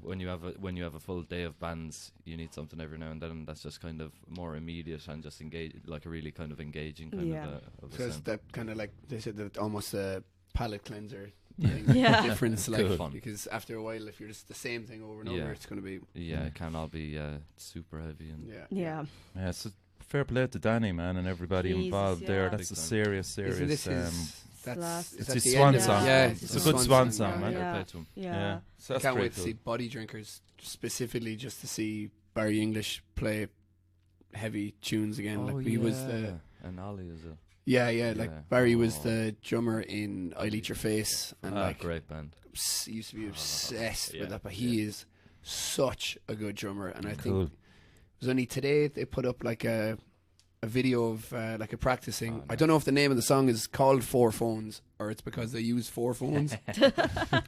when you have a full day of bands, you need something every now and then. That's just kind of more immediate and just engage, like a really kind of engaging kind of a So it's sound. that kind of like they said that almost a palate cleanser Yeah. thing. Yeah. Difference, like Cool. because after a while, if you're just the same thing over and Yeah. over, it's going to be Yeah, it can all be super heavy and Yeah. Yeah, so fair play to Danny, man, and everybody Jesus, involved there. yeah. That's a Big time. serious. So this is that's last- is It's that his the swan end of it? song. Yeah, It's a good swan song, man. Yeah. fair play to 'em. Yeah. So that's Can't pretty wait to cool. see Body Drinkers specifically just to see Barry English play heavy tunes again. Like he was the and Ollie is a yeah, Yeah. like Barry was Oh. the drummer in I'll Eat Your Face, and like great band. he used to be obsessed Yeah, with that. But he is such a good drummer, and I think Cool. it was only today they put up like a video of like a practicing. Oh, I don't know if the name of the song is called Four Phones or it's because they use four phones.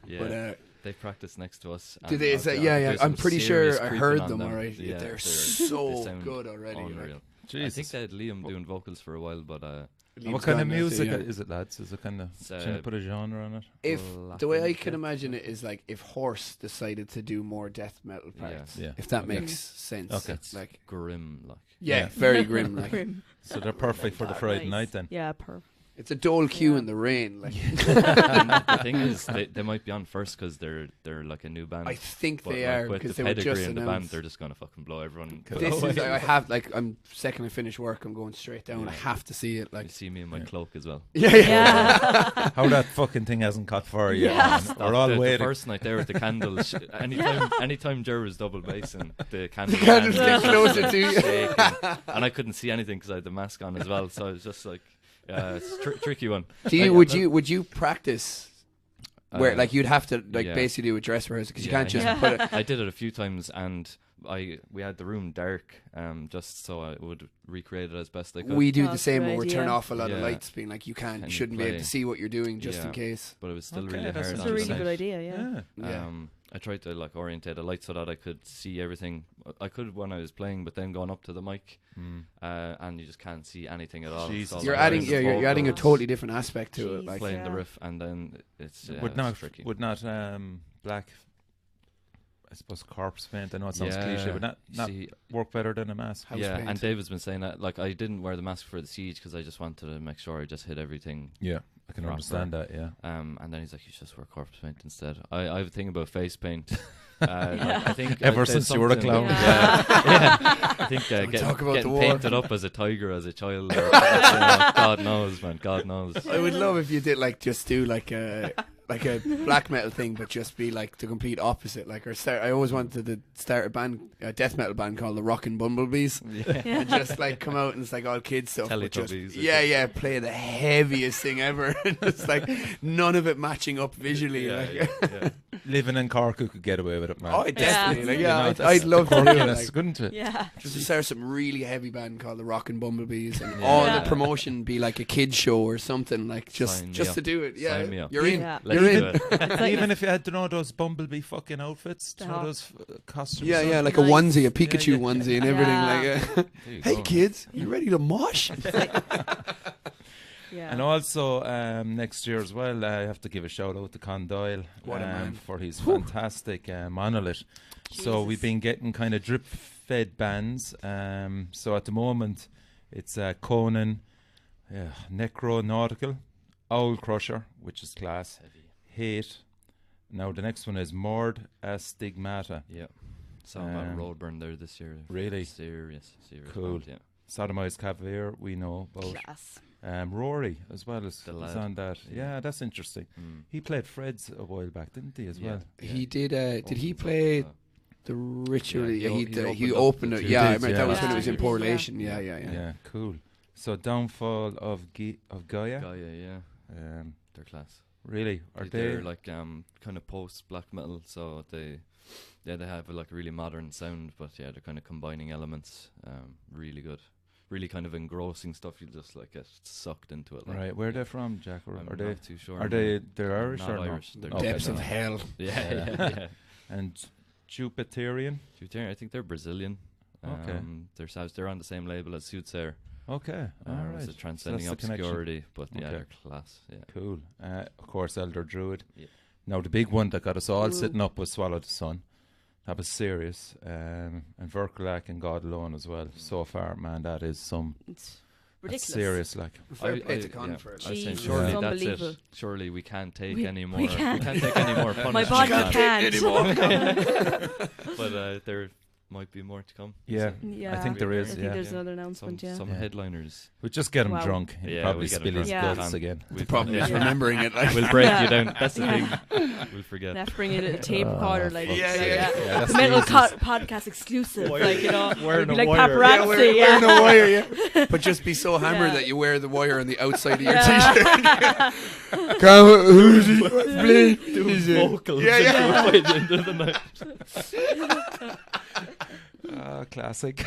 Yeah, But they practice next to us. do and they? I'll Yeah, do yeah. some I'm pretty serious sure I creeping heard on them. All right, Yeah, they're they so sound good already. Like, unreal. I Jesus. think they had Liam doing vocals for a while, but And what kind of Liam's gone now too, music yeah. is it, lads? Is it kind of It's, trying to put a genre on it? If Black the way I and can death. imagine it is like if Horse decided to do more death metal Yeah. parts, Yeah. if that Okay. makes sense. Okay. It's like grim, like yeah, Yeah. very grim. Like Grim. So they're perfect for the Friday Nice. night then. Yeah, perfect. it's a Dole Q Yeah. in the rain. Like the thing is, they might be on first because they're like a new band. I think but they like, are with because the they were pedigree just in the band, announced. they're just gonna fucking blow everyone. Cool. This is away. I have like I'm second I finish work. I'm going straight down. I Yeah. have to see it. You Like see me in my Yeah. cloak as well. yeah. Yeah. How that fucking thing hasn't caught fire yet, Yeah. man. We're all the waiting. first night there with the candles. Anytime Jer was double bassing, the candles Candles get closer to you. shaking. And I couldn't see anything because I had the mask on as well. So I was just like, it's a tricky one. Do you would you practice where Uh, like you'd have to like yeah. basically do a dress rehearsal because you Yeah, can't just yeah. put it. I did it a few times, and we had the room dark, just so I would recreate it as best I could. We do the That's same, a but good we turn idea. off a lot of Yeah. lights, being like you And you shouldn't be able play. to see what you're doing just in Yeah. case. But it was still Okay, really that's hard. That's on a the really night. good idea, yeah. Yeah. I tried to like orientate a light so that I could see everything. I could when I was playing, but then going up to the mic, Mm. and you just can't see anything at all. Jesus. It's all You're like adding playing the you're adding a vocals, totally different aspect to it. Jeez. Like playing the Yeah. riff, and then it's would it's not tricky. black, I suppose, corpse paint. I know it sounds Yeah. cliche, but not See, work better than a mask. House yeah, paint. and David's been saying that. Like, I didn't wear the mask for the siege because I just wanted to make sure I just hit everything. Yeah, I can Proper. understand that. Yeah. And then he's like, "You should just wear corpse paint instead." I have a thing about face paint. Like, I think Ever there's since you were a something- clown. Yeah. yeah. I think Don't talk about the getting war. painted up as a tiger as a child. Or, God knows, man. God knows. I would love if you did like just do like a black metal thing, but just be like the complete opposite. Like I always wanted to start a death metal band called the Rockin' Bumblebees. Yeah. And just like come out and it's like all kids stuff, but just, Teletubbies or yeah, play the heaviest thing ever. And it's like none of it matching up visually. Yeah, like, yeah. Living in Cork, who could get away with it, man. oh, definitely. Like, You yeah, know, I'd that's love the to do it. quirkiness, Like, couldn't it? Yeah. just start some really heavy band called the Rockin' Bumblebees, and Yeah. all Yeah. the promotion be like a kid show or something. Like Sign me just up. to do it. Yeah, Sign me up. you're in. Yeah. Let's You're do in. it. It's like- Even if you had to know those bumblebee fucking outfits, to know Oh. those costumes. Yeah, yeah, on. like a Nice. onesie, a Pikachu Yeah. onesie, and everything. Yeah. Like, There you hey go. kids, you ready to mosh? Yeah. And also next year as well, I have to give a shout out to Con Doyle What a man. for his fantastic monolith. So we've Jesus. been getting kind of drip fed bands. So at the moment, it's Conan, Necro Nautical, Owl Crusher, which is class, Hate. Now the next one is Mord Astigmata, Yeah. Saw him at Um, Roadburn there this year. really? Serious. Cool. band, yeah. Sodomized Cavalier, we know about. Class. Rory as well is The lad. on that. Yeah. Yeah, that's interesting. Mm. He played Fred's a while back, didn't he, as Yeah. well? He did. Did he Opened play up, the ritual? Yeah, Yeah, he he opened opened it. up the Yeah, I two remember that was days, when it was yeah. in Poor Relation. Yeah, yeah, Yeah, yeah. cool. So Downfall of Gaia. Gaia, yeah. They're class. Really? Are They're they? like kind of post black metal, so they have like a really modern sound, but yeah, they're kind of combining elements. Really good, really kind of engrossing stuff. You just like get sucked into it. Like, Right. Where are they from, Jack? Or I'm are they? not too sure. Are they? They're Irish not or Irish? no? They're Okay, Depths no. of hell. Yeah. And Jupiterian. I think they're Brazilian. Okay. They're on the same label as Soothsayer. Okay. All right. So Transcending the connection. Obscurity, but yeah, Okay. they're class. Yeah. Cool. Of course, Elder Druid. Yeah. Now, the big one that got us all Ooh. sitting up was Swallow the Sun. That was serious. And Verkulac and God Alone as well. So far, man, that is some It's that's ridiculous. serious. Like, Fair play to Con yeah. for it. I was saying, Jeez, surely it's that's unbelievable. it. Surely we can't take We- any we more. can't. take any more punishment. My body than that. can't. But there might be more to come. yeah. Yeah. I think there is, I think yeah. there's another Some announcement. Yeah. some Yeah. headliners. We just get him Wow. drunk. He'll Yeah, probably we get him spill his drunk. guts Yeah. again. The problem is Yeah. remembering it. Like, We'll break Yeah. you down. That's the Yeah. thing. We'll forget. They have to bring in a tape recorder, like, fuck. Yeah, like yeah. that. Yeah, that's The metal the easiest. podcast exclusive, Wire- like, you know, wearing it'd be a like wire. paparazzi. wearing a wire, yeah. But just be so hammered Yeah. that you wear the wire on the outside of your Yeah. t-shirt. Come, who's he? Bleed. Doing vocals Yeah, yeah. by the end of the night. Classic.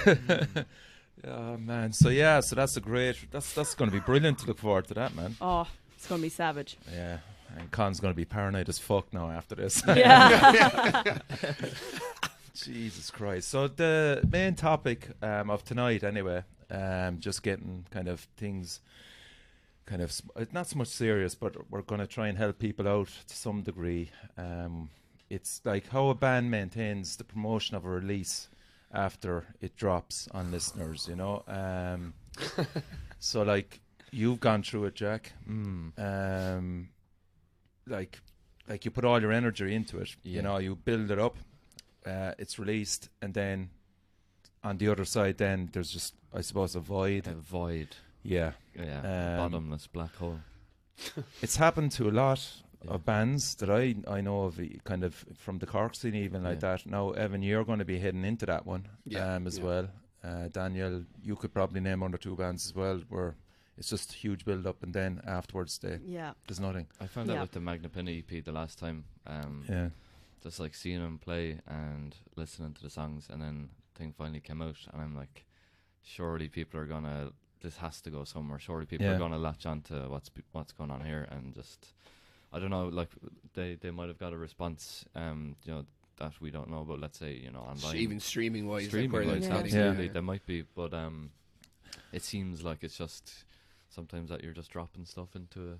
Oh man. So that's a great. That's going to be brilliant to look forward to that, man. Oh, it's gonna be savage. Yeah. And Con's going to be paranoid as fuck now after this. Yeah. Jesus Christ. So the main topic of tonight, anyway, just getting kind of things, not so much serious, but we're going to try and help people out to some degree. It's like how a band maintains the promotion of a release after it drops on listeners, you know. So like you've gone through it, Jack. Like you put all your energy into it. Yeah. You know, you build it up. It's released, and then on the other side, then there's just, I suppose, a void. A void. Yeah, Yeah. Bottomless black hole. it's happened to a lot Yeah. of bands that I know of, kind of from the Cork scene, even like Yeah. that. Now, Evan, you're going to be heading into that one, Yeah, as yeah. well. Danielle, you could probably name one or two bands as well, where it's just a huge build up, and then afterwards, Yeah. there's nothing. I found that Yeah. with the Magnapinna EP the last time. Yeah, Just like seeing them play and listening to the songs, and then the thing finally came out, and I'm like, surely people are gonna. This has to go somewhere. Surely people Yeah. are gonna latch on to what's going on here, and just, I don't know. Like they might have got a response, that we don't know about. Let's say, online, Even streaming wise, streaming like where wise, Yeah. that's absolutely, Yeah. there might be, but it seems like it's just sometimes that you're just dropping stuff into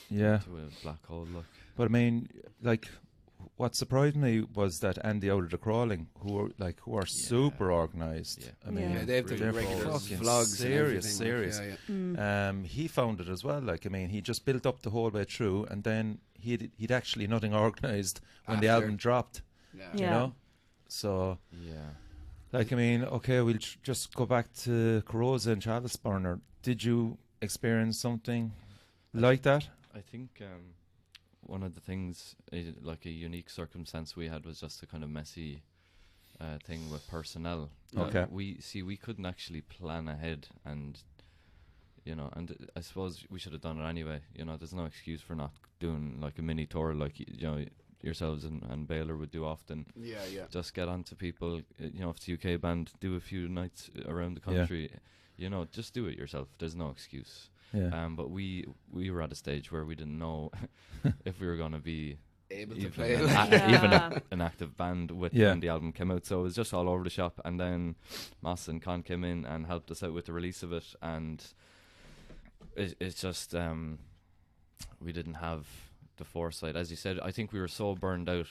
yeah. a black hole. Like, But I mean, like, what surprised me was that Andy Out of the Crawling, who are super organised. Yeah. I mean, Yeah. Yeah, they have the they're regular fucking vlogs. serious, and everything, serious. like, yeah, yeah. He found it as well. Like, I mean, he just built up the whole way through, and then he'd actually nothing organised when the After. album dropped. Yeah. You Yeah. know, so yeah. like, I mean, okay, we'll just go back to Coroza and Charles Burner. Did you experience something like that? I think one of the things, like a unique circumstance we had, was just a kind of messy thing with personnel. Okay. We couldn't actually plan ahead, and and I suppose we should have done it anyway. There's no excuse for not doing like a mini tour, like yourselves and Baylor would do often. Yeah, yeah. Just get onto people. If it's a UK band, do a few nights around the Yeah. country. Just do it yourself. There's no excuse. Yeah. But we were at a stage where we didn't know if we were going to be Able to even, play. an, Like, Yeah. an active band with Yeah. when the album came out. So it was just all over the shop. And then Moss and Con came in and helped us out with the release of it. And it's just we didn't have the foresight. As you said, I think we were so burned out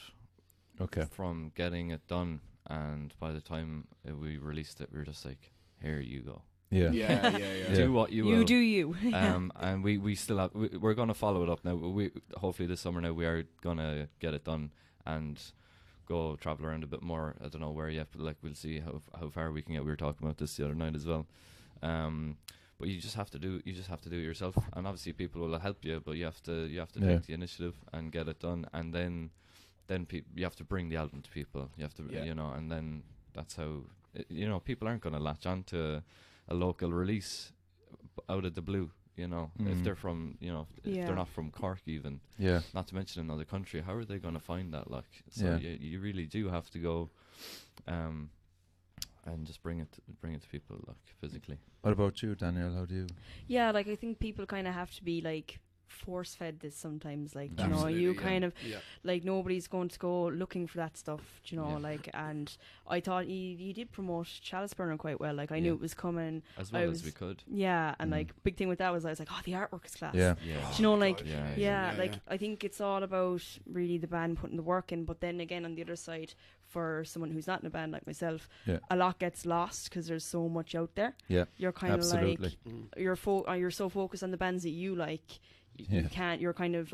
Okay. from getting it done. And by the time we released it, we were just like, here you go. Yeah. yeah, yeah, yeah. Do what you will. You do you. And we still have, we're going to follow it up now. We hopefully this summer now we are going to get it done and go travel around a bit more. I don't know where yet, but like we'll see how far we can get. We were talking about this the other night as well. But you just have to do it yourself, and obviously people will help you, but you have to Yeah. take the initiative and get it done, and then you have to bring the album to people. You have to Yeah. and then that's how people aren't going to latch on to a local release out of the blue. You know, if they're from, you know, if Yeah. they're not from Cork even, Yeah. not to mention another country, how are they going to find that? Like, so you really do have to go, and just bring it to people, like, physically. What about you, Danielle? How do you? Yeah, like I think people kind of have to be like force fed this sometimes, like, you know, Absolutely, you yeah. kind of Yeah. like nobody's going to go looking for that stuff, you know, Yeah. like, and I thought he did promote Chalice Burner quite well, like I knew Yeah. it was coming, As I well was- as we could. yeah, and like big thing with that was I was like, oh, the artwork is class. Yeah. Yeah. Do you know, like, Yeah, yeah, like I think it's all about really the band putting the work in, but then again on the other side, for someone who's not in a band like myself, Yeah. a lot gets lost because there's so much out there. Yeah. You're kind of Absolutely. like you're so focused on the bands that you like, Yeah. you can't. You're kind of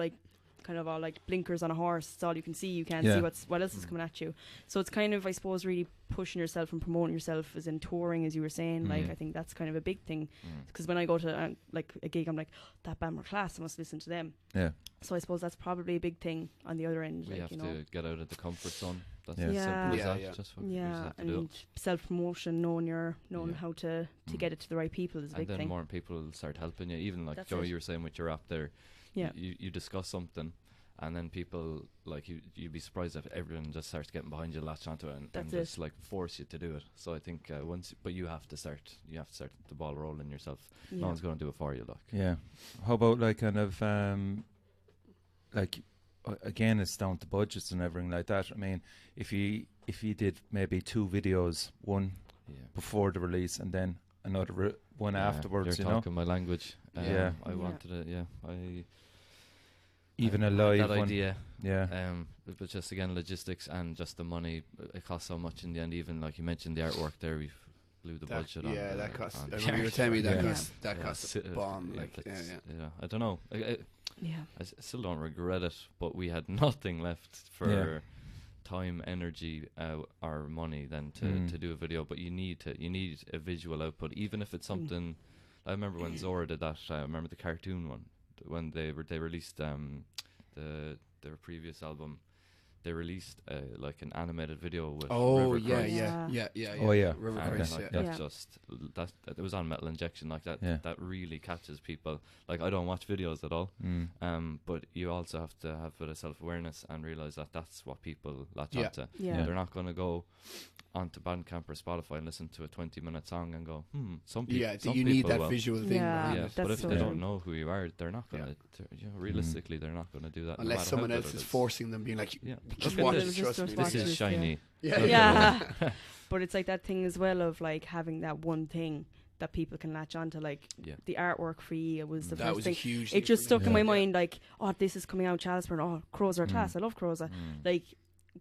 all like blinkers on a horse. It's all you can see. You can't Yeah. see what else is coming at you. So it's kind of, I suppose, really pushing yourself and promoting yourself, as in touring, as you were saying. Like I think that's kind of a big thing, because when I go to like a gig, I'm like, that band were class, I must listen to them. Yeah. So I suppose that's probably a big thing on the other end. We like, have you know. to get out of the comfort zone. That's Yeah. as Yeah. simple as Yeah, that. yeah. Just we just Yeah, have to do it. and self promotion, knowing Yeah. how to get it to the right people is a And big then thing. more people start helping you. Even like That's Joey, it. you were saying with your app there, Yeah. you discuss something, and then people, like, you'd be surprised if everyone just starts getting behind you, latch onto it, and That's just it. like force you to do it. So I think but you have to start the ball rolling yourself. Yeah. No one's going to do it for you, like. Yeah. How about like kind of like again, it's down to budgets and everything like that. I mean, if you did maybe 2 videos, one Yeah. before the release and then another one Yeah, afterwards, you're you know, talking my language. Yeah. I Yeah. wanted it. Yeah, I even I a had live that one. idea. Yeah. But just again, logistics and just the money. It costs so much in the end. Even like you mentioned, the artwork there, we blew the budget on. Yeah, that cost. on I remember you were telling me that Yeah. cost. That Yeah, cost a bomb. Like, yeah. I don't know. Yeah. I still don't regret it, but we had nothing left for Yeah. time, energy, or money then to do a video. But you need a visual output, even if it's something. I remember when Zora did that. I remember the cartoon one when they released their previous album. They released like an animated video with oh River yeah, Christ. yeah. Oh, yeah. River And Christ, like, yeah. that's Yeah. just that it was on Metal Injection, like that. Yeah. That really catches people. Like, I don't watch videos at all, but you also have to have a bit of self-awareness and realize that that's what people latch Yeah. onto. Yeah. They're not going to go onto Bandcamp or Spotify and listen to a 20-minute song and go, some people. Yeah, some you need people that will. visual thing. Yeah. behind Yeah, it. but That's if so they true. don't know who you are, they're not going to. Realistically, they're not going to do that. no Unless matter how someone good else it is forcing them, being like, Yeah, just look at watch this. it, Just trust me. watch This is this, shiny. Yeah, Yeah. But it's like that thing as well of like having that one thing that people can latch onto. Like Yeah. the artwork for you was the That first was thing. a huge. It just stuck in my Yeah. mind like, oh, this is coming out, Chalice Burn. Oh, Coroza are class. I love Coroza. Like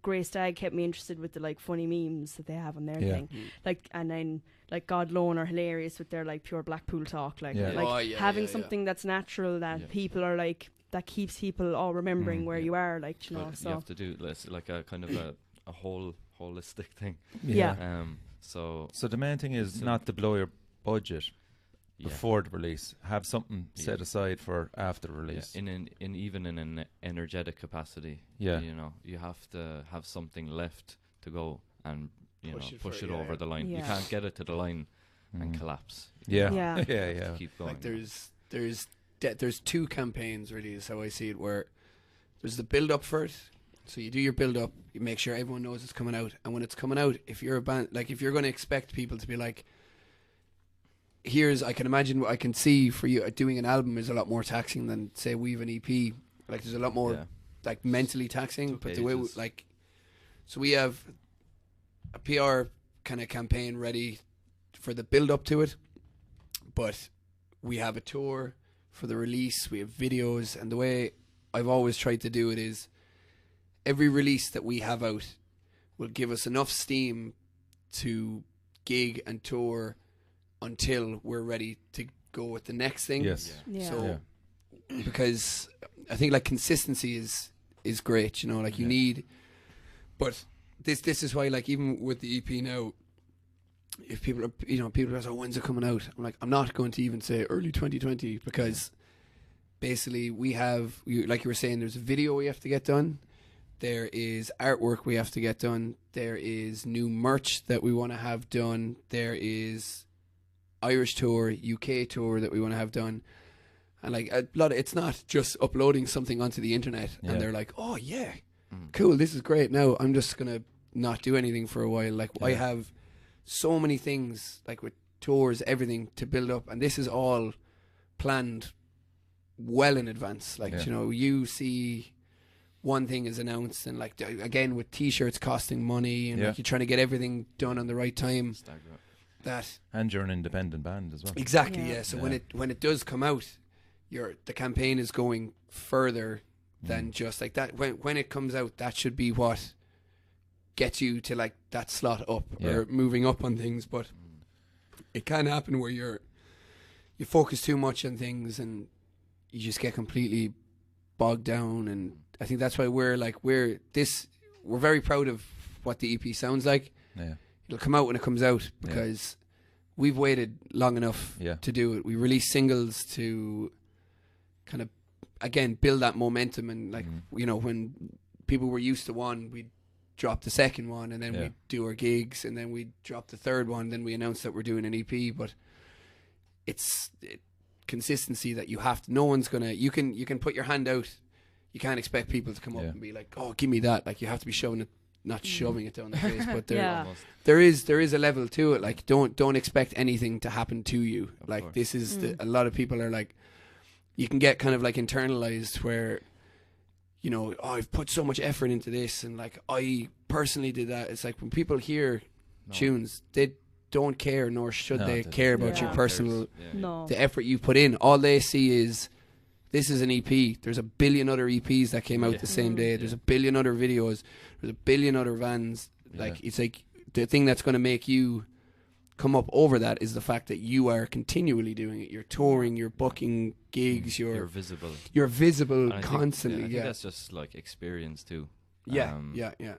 Grey Stag kept me interested with the like funny memes that they have on their Yeah. thing. Like, and then like God Lone are hilarious with their like pure Blackpool talk. Like, Yeah. like Oh, yeah, having yeah, yeah. something that's natural that Yeah. people are like, that keeps people all remembering where Yeah. you are. Like, you know, But so you have to do like a kind of a whole holistic thing. Yeah. So So the main thing is So- not to blow your budget yeah. before the release. Have something set Yeah. aside for after the Yeah, release. even in an energetic capacity, Yeah. you know, you have to have something left to go and push it yeah, over yeah. the line. You Yeah. can't get it to the line and Mm. collapse. Yeah. Yeah. Yeah. You have Yeah. to keep going. Like there's 2 campaigns really is how I see it, where there's the build up for it. So you do your build up, you make sure everyone knows it's coming out, and when it's coming out, if you're a band, like if you're going to expect people to be like, I can imagine what I can see for you doing an album is a lot more taxing than say we've an EP. Like there's a lot more Yeah. like mentally taxing, 2 but the way pages. so we have a PR kind of campaign ready for the build up to it, but we have a tour for the release, we have videos, and the way I've always tried to do it is every release that we have out will give us enough steam to gig and tour until we're ready to go with the next thing. Yes. yeah. So because I think like consistency is great, you know, like you Yeah. need, but this is why, like, even with the EP now, if people are, people are like, oh, when's it coming out? I'm like, I'm not going to even say early 2020, because basically we have, like you were saying, there's a video we have to get done, there is artwork we have to get done, there is new merch that we want to have done, there is Irish tour, UK tour that we want to have done. And like a lot of, it's not just uploading something onto the internet Yeah. and they're like, oh yeah, cool, this is great. Now I'm just gonna not do anything for a while. Like I have so many things, like with tours, everything to build up, and this is all planned well in advance. Like you know, you see one thing is announced, and like again with t-shirts costing money, and like you're trying to get everything done on the right time. And you're an independent band as well. Exactly, yeah. So when it does come out, the campaign is going further than just like that. When it comes out, that should be what gets you to like that slot up or moving up on things. But it can happen where you focus too much on things and you just get completely bogged down. And I think that's why we're very proud of what the EP sounds like. Yeah. It'll come out when it comes out because we've waited long enough to do it. We release singles to kind of, again, build that momentum. And like, you know, when people were used to one, we'd drop the second one and then we'd do our gigs and then we'd drop the third one. Then we announced that we're doing an EP. But it's consistency that you have to, no one's going to, you can put your hand out. You can't expect people to come up and be like, oh, give me that. Like you have to be showing it. Not shoving it down the face, but there is a level to it. Like don't expect anything to happen to you. Like this is a lot of people are like, you can get kind of like internalized where, you know, oh, I've put so much effort into this, and like I personally did that. It's like when people hear tunes, they don't care, nor should they care about your personal the effort you put in. All they see is, this is an EP. There's a billion other EPs that came out the same day. There's a billion other videos. There's a billion other vans. Like it's like the thing that's going to make you come up over that is the fact that you are continually doing it. You're touring, you're booking gigs, you're visible. You're visible And constantly. I think that's just like experience too. Yeah.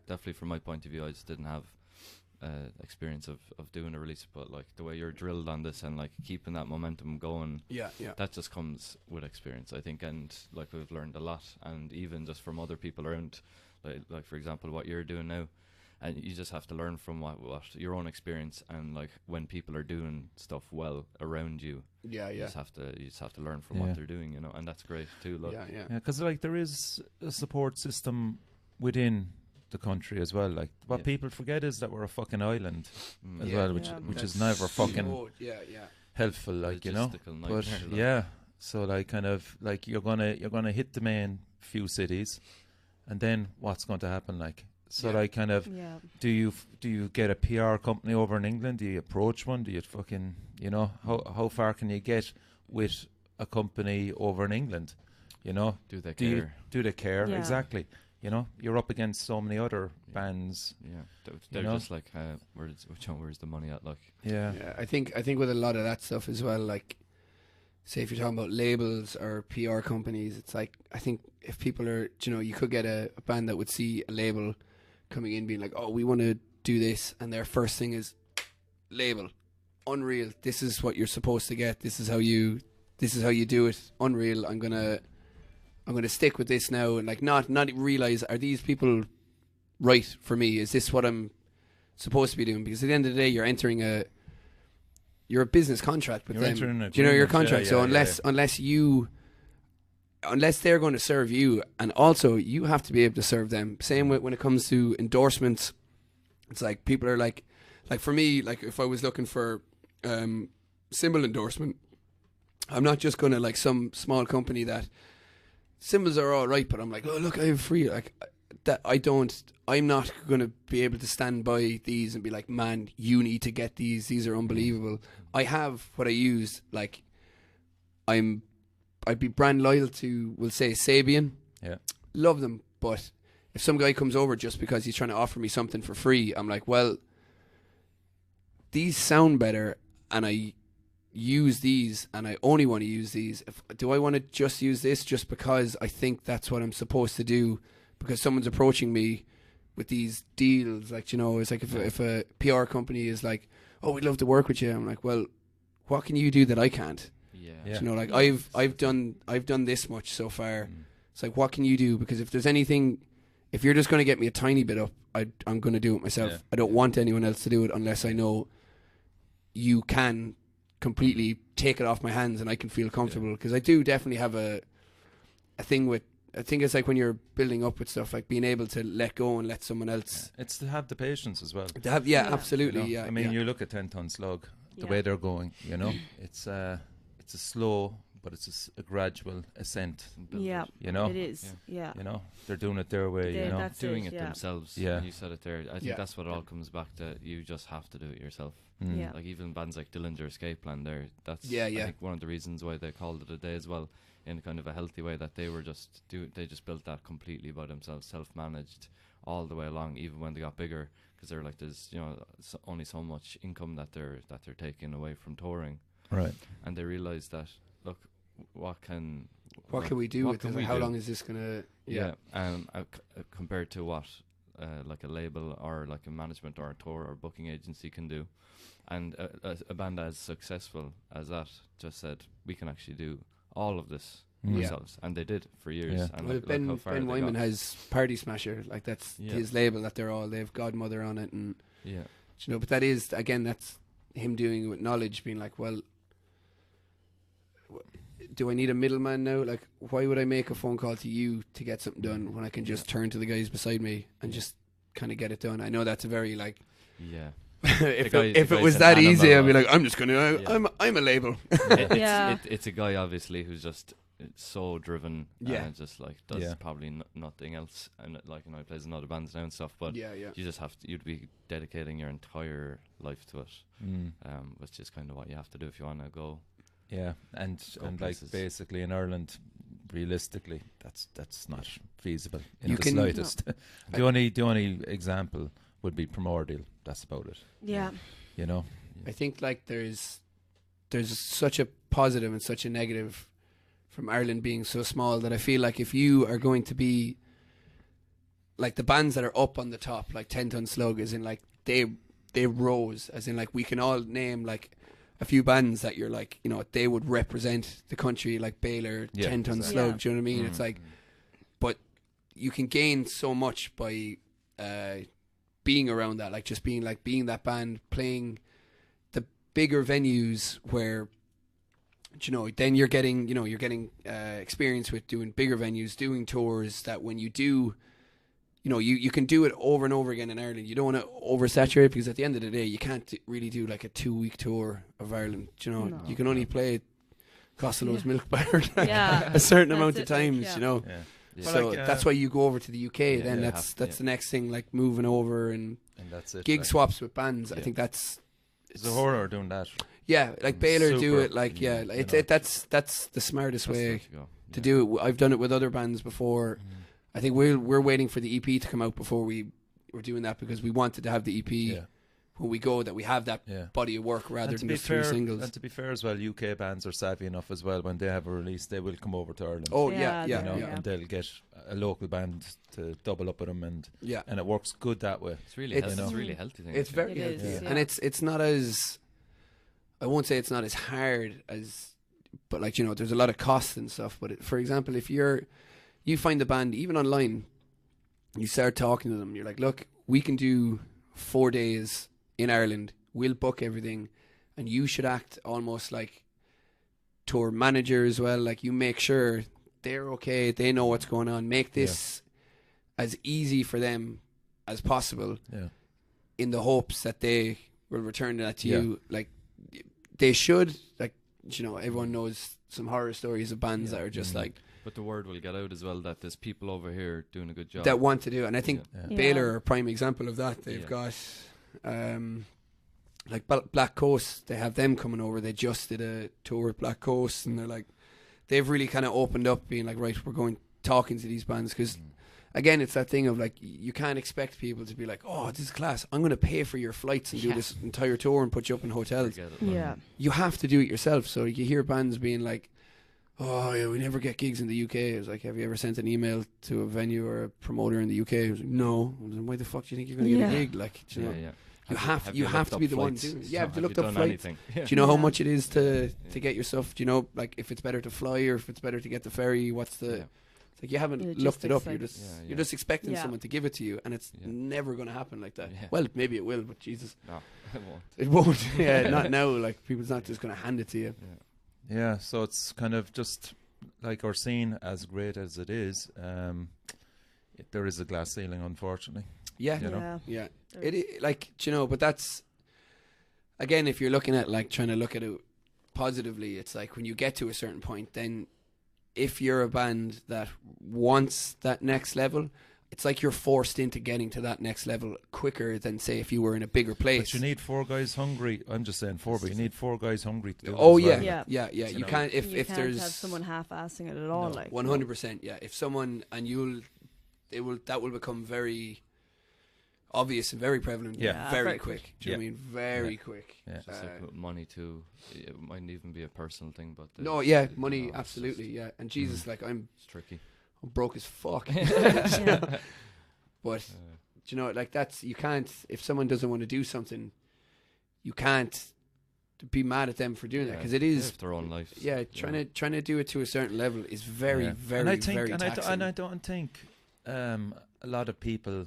Definitely from my point of view, I just didn't have experience of doing a release, but like the way you're drilled on this and like keeping that momentum going, that just comes with experience, I think. And like we've learned a lot, and even just from other people around, like for example what you're doing now, and you just have to learn from what your own experience. And like when people are doing stuff well around you, you just have to learn from what they're doing, you know. And that's great too. Look, because like there is a support system within the country as well. Like what people forget is that we're a fucking island as well, which is never fucking helpful, like, you know. But so like kind of like you're gonna hit the main few cities, and then what's going to happen? Like, so like kind of do you get a PR company over in England? Do you approach one? Do you fucking, you know, how far can you get with a company over in England? You know, do they care? Exactly. You know, you're up against so many other bands. Yeah, they're just like, where's the money at? Like, I think with a lot of that stuff as well. Like, say if you're talking about labels or PR companies, it's like, I think if people are, you know, you could get a band that would see a label coming in being like, oh, we want to do this, and their first thing is label, unreal. This is what you're supposed to get. This is how you do it. Unreal. I'm gonna stick with this now, and like not realize, are these people right for me? Is this what I'm supposed to be doing? Because at the end of the day, you're entering a business contract with them. Do you know your contract? So unless they're going to serve you, and also you have to be able to serve them. Same with when it comes to endorsements. It's like people are like for me, like if I was looking for symbol endorsement, I'm not just going to like some small company that. Symbols are all right, but I'm like, oh look, I have free, like that. I'm not going to be able to stand by these and be like, man, you need to get these. These are unbelievable. I have what I use. Like, I'd be brand loyal to, we'll say, Sabian. Yeah, love them, but if some guy comes over just because he's trying to offer me something for free, I'm like, well, these sound better, and I use these, and I only want to use these. Do I want to just use this just because I think that's what I'm supposed to do because someone's approaching me with these deals? Like, you know, it's like if a PR company is like, oh, we'd love to work with you, I'm like, well, what can you do that I can't? You know, like I've done this much so far. It's like, what can you do? Because if there's anything, if you're just going to get me a tiny bit up, I'm going to do it myself. I don't want anyone else to do it unless I know you can completely take it off my hands and I can feel comfortable, because I do definitely have a thing with, I think it's like when you're building up with stuff, like being able to let go and let someone else. It's to have the patience as well. To have, Yeah. absolutely. You know? Yeah, I mean, yeah. you look at 10 ton slug, the Yeah. way they're going. You know, it's a slow, but it's a gradual ascent. Yeah, You know, it is. Yeah. You know, they're doing it their way. They- You know, that's Doing it, it yeah. themselves. Yeah. You said it there. I think Yeah. that's what it all comes back to. You just have to do it yourself. Mm. Yeah. Like even bands like Dillinger Escape Plan, there. That's Yeah, I yeah. think one of the reasons why they called it a day as well, in kind of a healthy way, that they were just they just built that completely by themselves, self-managed all the way along, even when they got bigger, because they're like, there's only so much income that they're taking away from touring, Right. and they realized that, look, what can we do what with can this? we How do? long is this gonna? Yeah, compared to what like a label or like a management or a tour or booking agency can do, and a band as successful as that just said, we can actually do all of this Mm. Yeah. ourselves, and they did for years. Yeah. And Well, look how Ben far they Wyman got. has Party Smasher, like that's Yeah. his label that they've Godmother on it, and Yeah, you know, but that is, again, that's him doing it with knowledge, being like, well, do I need a middleman now? Like, why would I make a phone call to you to get something done when I can just turn to the guys beside me and just kind of get it done? I know that's a very like, yeah. if The it guy's was an that easy, I'd animal. be like, I'm just gonna, Yeah. I'm a label. Yeah. It's a guy obviously who's just so driven, Yeah. and just like does Yeah. probably nothing else, and like, he plays in other bands now and stuff, but Yeah, yeah. you just have to, you'd be dedicating your entire life to it, Mm. which is kind of what you have to do if you want to go. Yeah, and like places. basically in Ireland, realistically, that's not feasible in You the can- slightest. the only example would be Primordial. That's about it. Yeah. You know. I think like there's such a positive and such a negative from Ireland being so small, that I feel like if you are going to be like the bands that are up on the top, like 10 Ton Slug, as in like they rose, as in like we can all name like a few bands that you're like, you know, they would represent the country, like Baylor, Yeah, 10 Ton exactly. Slug. Yeah. Do you know what I mean? It's like, but you can gain so much by being around that, like just being that band, playing the bigger venues where, you know, then you're getting experience with doing bigger venues, doing tours, that when you do, you know, you can do it over and over again in Ireland. You don't want to oversaturate, because at the end of the day, you can't really do like a 2-week tour of Ireland. Do you know, No. you can only play Costello's Milk Bar Yeah. a certain That's amount it, of times, like, yeah. you know. Yeah. Yeah. But So like, that's why you go over to the UK. Yeah, Then yeah, that's yeah. the next thing, like moving over and And that's it. gig like, swaps with bands. I Yeah. think that's Zahora are doing that. yeah, like Baylor do Super. it. Like Yeah, like you it's know. that's the smartest That's the way way to go. to Yeah. do it. I've done it with other bands before. I think we're waiting for the EP to come out before we're doing that, because we wanted to have the EP Yeah. when we go, that we have that Yeah. body of work rather And to than be just 3 fair, singles. and to be fair as well, UK bands are savvy enough as well. When they have a release, they will come over to Ireland. Oh Yeah, yeah, you know, yeah, yeah. and they'll get a local band to double up with them, and yeah. it works good that way. It's really It's- it's really healthy thing. It's very It healthy, is, and yeah. it's not as, I won't say it's not as hard as, but like, you know, there's a lot of cost and stuff. But for example, if you find a band even online, you start talking to them, you're like, look, we can do 4 days in Ireland, we'll book everything, and you should act almost like tour manager as well. Like, you make sure they're okay, they know what's going on, make this as easy for them as possible, Yeah. in the hopes that they will return that to Yeah. you. Like, they should, like, you know, everyone knows some horror stories of bands that are just like, But the word will get out as well that there's people over here doing a good job. that want to do it. And I think Yeah. Yeah. Baylor are a prime example of that. They've Yeah. got like Black Coast, they have them coming over. They just did a tour with Black Coast, and they're like, they've really kind of opened up, being like, right, we're going talking to these bands, because again, it's that thing of like, you can't expect people to be like, oh, this is class, I'm going to pay for your flights and do Yeah. this entire tour and put you up in hotels. Forget it, like, Yeah. You have to do it yourself. So you hear bands being like, oh yeah, we never get gigs in the UK. I was like, have you ever sent an email to a venue or a promoter in the UK? I was like, no. I was like, why the fuck do you think you're going to get a Yeah. gig? Like, do you know, yeah. you have to looked be up the one flights? doing it. Yeah, So have you have looked up done flights? anything? Do you know how Yeah. much it is to get your stuff? Do you know, like, if it's better to fly or if it's better to get the ferry? What's the... Yeah. It's like you haven't The looked it up. logistics, You're just expecting Yeah. someone to give it to you, and it's Yeah. never going to happen like that. Yeah. Well, maybe it will, but Jesus, No, it won't. it won't. Yeah, not now. Like people's not just going to hand it to you. Yeah. Yeah, so it's kind of just like our scene, as great as it is, there is a glass ceiling, unfortunately. Yeah, You know? yeah. There's- Like, do you know, but that's again, if you're looking at like trying to look at it positively, it's like when you get to a certain point, then if you're a band that wants that next level, it's like you're forced into getting to that next level quicker than say if you were in a bigger place. But you need 4 guys hungry. I'm just saying 4, but you need 4 guys hungry to do it Oh as yeah, well. Yeah. yeah. You You know, can't if you can't there's have someone half-assing it at all. No. Like 100%. Yeah, if someone and that will become very obvious and very prevalent. Yeah. very very quick. quick. Do you know what I mean very Yeah. quick? Yeah. Just like with money too. It might even be a personal thing, but No, there's- yeah, you money, know, it's absolutely, just- yeah. And Jesus, like I'm It's tricky. broke as fuck. Yeah. But do you know, like that's you can't. If someone doesn't want to do something, you can't be mad at them for doing that because it They is. have their own life. Yeah, trying to do it to a certain level is very, Yeah. very, and I think, very and taxing. I don't think a lot of people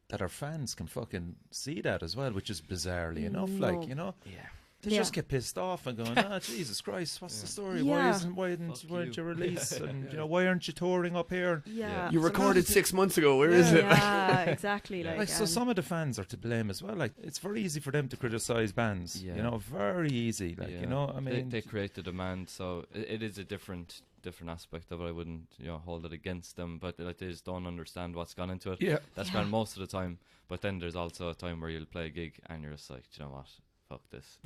that are fans can fucking see that as well, which is bizarrely enough. No. Like, you know, Yeah. they Yeah. just get pissed off and going, "Ah, Jesus Christ, what's the story? Yeah. Why Fuck didn't you you." release? And you know, why aren't you touring up here?" Yeah. You So recorded now- 6 months ago. Where is it? Yeah, exactly. Yeah. Like, So some of the fans are to blame as well. Like, it's very easy for them to criticize bands. Yeah. You know, very easy. Like, Yeah. you know, I mean, they create the demand, so it is a different aspect of it. I wouldn't hold it against them, but like they just don't understand what's gone into it. Yeah. That's Yeah. gone most of the time. But then there's also a time where you'll play a gig and you're just like, do you know what? Fuck this.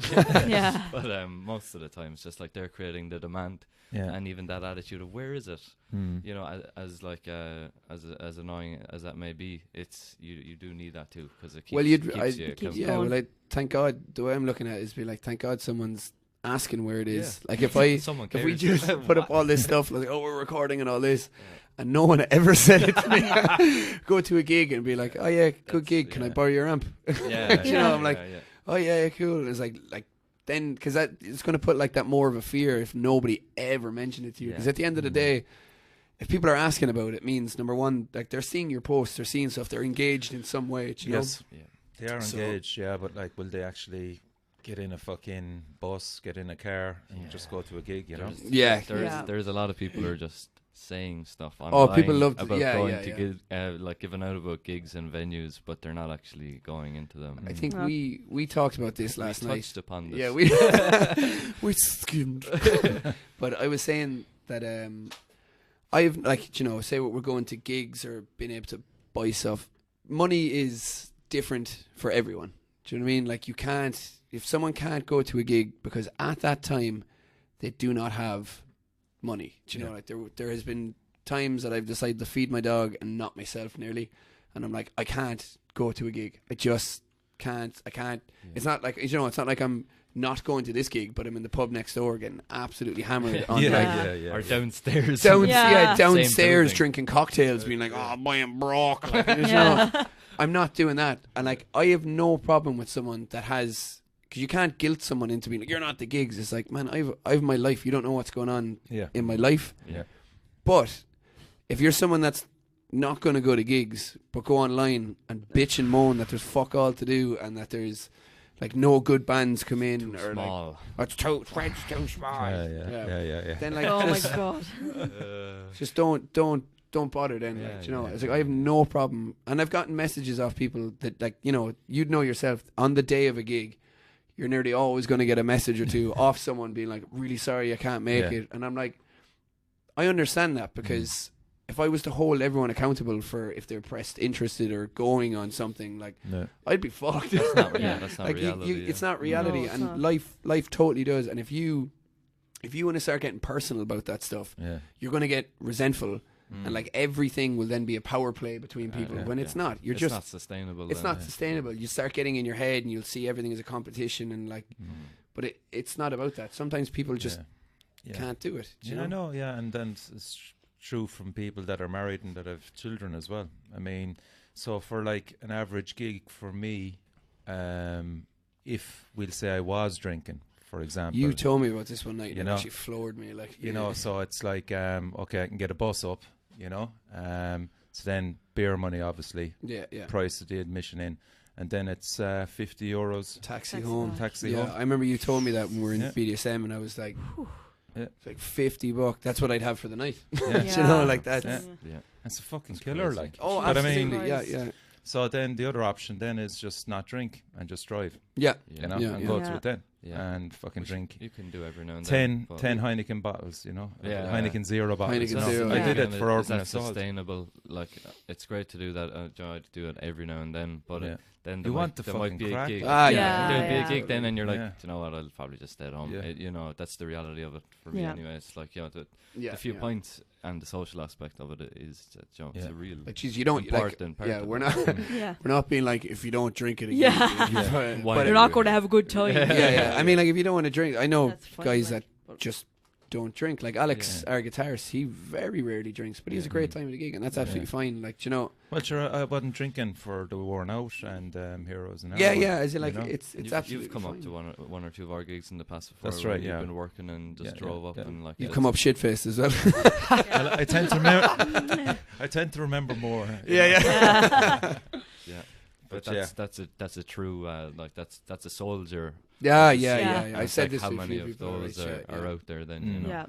yeah. But most of the time it's just like they're creating the demand, yeah. and even that attitude of where is it? Hmm. You know, as like as annoying as that may be, it's you do need that too because it keeps, Well, keeps I- you It keeps accountable. you Yeah, going. well, thank God. The way I'm looking at it is be like, thank God someone's asking where it is. Yeah. Like if Someone if we cares. just put up What? all this stuff, like oh we're recording and all this, and no one ever said it to me, go to a gig and be like, oh yeah, good That's- gig. Can I yeah. borrow your amp? Yeah, You know, I'm like, yeah. Oh yeah, cool. It's like then because that it's going to put like that more of a fear if nobody ever mentioned it to you. Because Yeah. at the end of the day, if people are asking about it, means number one, like they're seeing your posts, they're seeing stuff, they're engaged in some way. Do you Yes, Yeah. they are So- engaged. Yeah, but like, will they actually get in a fucking bus, get in a car, and just go to a gig? You know. There's- Yeah. Yeah. There's a lot of people who are just saying stuff Oh, online people love to- about yeah, going yeah, to yeah. gig, like giving out about gigs and venues, but they're not actually going into them. I think Yeah. we talked about this We last night. touched upon this. Yeah, we skimmed. But I was saying that I've like say we're going to gigs or being able to buy stuff. Money is different for everyone. Do you know what I mean? Like you can't if someone can't go to a gig because at that time they do not have money. Do you know? Like there has been times that I've decided to feed my dog and not myself nearly, and I'm like I can't go to a gig. I just can't. I can't. Yeah. It's not like it's not like I'm not going to this gig, but I'm in the pub next door getting absolutely hammered on Yeah, like yeah, yeah. Or downstairs. Yeah. downstairs building. drinking cocktails, being like, "Oh, boy, I'm broke." Like, you know, Yeah. I'm not doing that, and like I have no problem with someone that has because you can't guilt someone into being like, "You're not the gigs." It's like, man, I've my life. You don't know what's going on Yeah. in my life, Yeah. but if you're someone that's not going to go to gigs but go online and bitch and moan that there's fuck all to do and that there's like no good bands come in Too or like small. oh, it's too small. Yeah. Then like Oh my just, god. just don't bother then. Yeah, like, you know, yeah, it's like I have no problem, and I've gotten messages off people that like you'd know yourself on the day of a gig. You're nearly always going to get a message or two off someone being like, really sorry I can't make Yeah. it. And I'm like, I understand that because if I was to hold everyone accountable for if they're pressed interested or going on something, like No. I'd be fucked. That's not, Yeah. that's not like reality. it's not reality, No, it's and not. life totally does. And if you want to start getting personal about that stuff, Yeah. you're going to get resentful, Mm. and like everything will then be a power play between people yeah, when yeah. it's not. You're It's just not sustainable. it's then. not sustainable. You start getting in your head and you'll see everything as a competition and like, but it's not about that. Sometimes people just Yeah. can't do it. Do you Yeah, I know? know. Yeah, and then it's true from people that are married and that have children as well. I mean, so for like an average gig for me, if we'll say I was drinking, for example, You told me about this one night. You And it know. actually floored me. Like you know, so it's like okay, I can get a bus up, you know. So then beer money, obviously, Yeah, yeah. price of the admission in, and then it's €50 Taxi Taxi home. back. taxi Yeah, home. I remember you told me that when we were in Yeah. BDSM, and I was like, Yeah. it's like $50. That's what I'd have for the night. Yeah. You know, like that. Yeah. Yeah. It's a fucking It's killer, crazy. like. Oh, But I mean- absolutely. Yeah, Christ. yeah. So then the other option then is just not drink and just drive, Yeah. you know, Yeah, and yeah. go Yeah. to it then Yeah. and fucking Which drink. You can do every now and 10 then. but- 10 Heineken bottles, you know, Yeah. Heineken Zero bottles. Heineken you know. Zero, I yeah. did it And for is Urban that Assault. sustainable? Like, it's great to do that. I do it every now and then, but Yeah. then You there want might, the there might fucking be a crack, gig. like. Ah, Yeah, There'll be yeah. a gig then, and you're like, Yeah. "Do you know what? I'll probably just stay at home." Yeah. You know, that's the reality of it for me Yeah. anyway. It's like, you know, Yeah. the few yeah. pints and the social aspect of it is, you know, it's Yeah. a real Like, geez, you don't like. important part Yeah, of we're it. not. Yeah. We're not being like, if you don't drink it again. Yeah. Yeah. Why But They're not going to have a good time. yeah, yeah. I mean, like, if you don't want to drink, I know That's funny, guys like, that but- just don't drink. Like Alex, our guitarist, he very rarely drinks, but he has a Yeah. great time at the gig, and that's absolutely fine. Like, you know, Well, sure, I wasn't drinking for the Worn Out and Heroes and yeah, Heroin, yeah. As in, you like, know? it's You've absolutely come fine. up to one or two of our gigs in the past before. That's where right, you've yeah. been working and just Yeah, drove yeah, up yeah. and like You it's- come up shit faced as well. Well, I tend to remember. I tend to remember more. you know. Yeah. Yeah, But but that's a true like that's a soldier. Yeah, It's- yeah, Yeah. yeah. and I it's said like this how to a many few of people. those right, are yeah. out there then, Mm. you know. Yeah.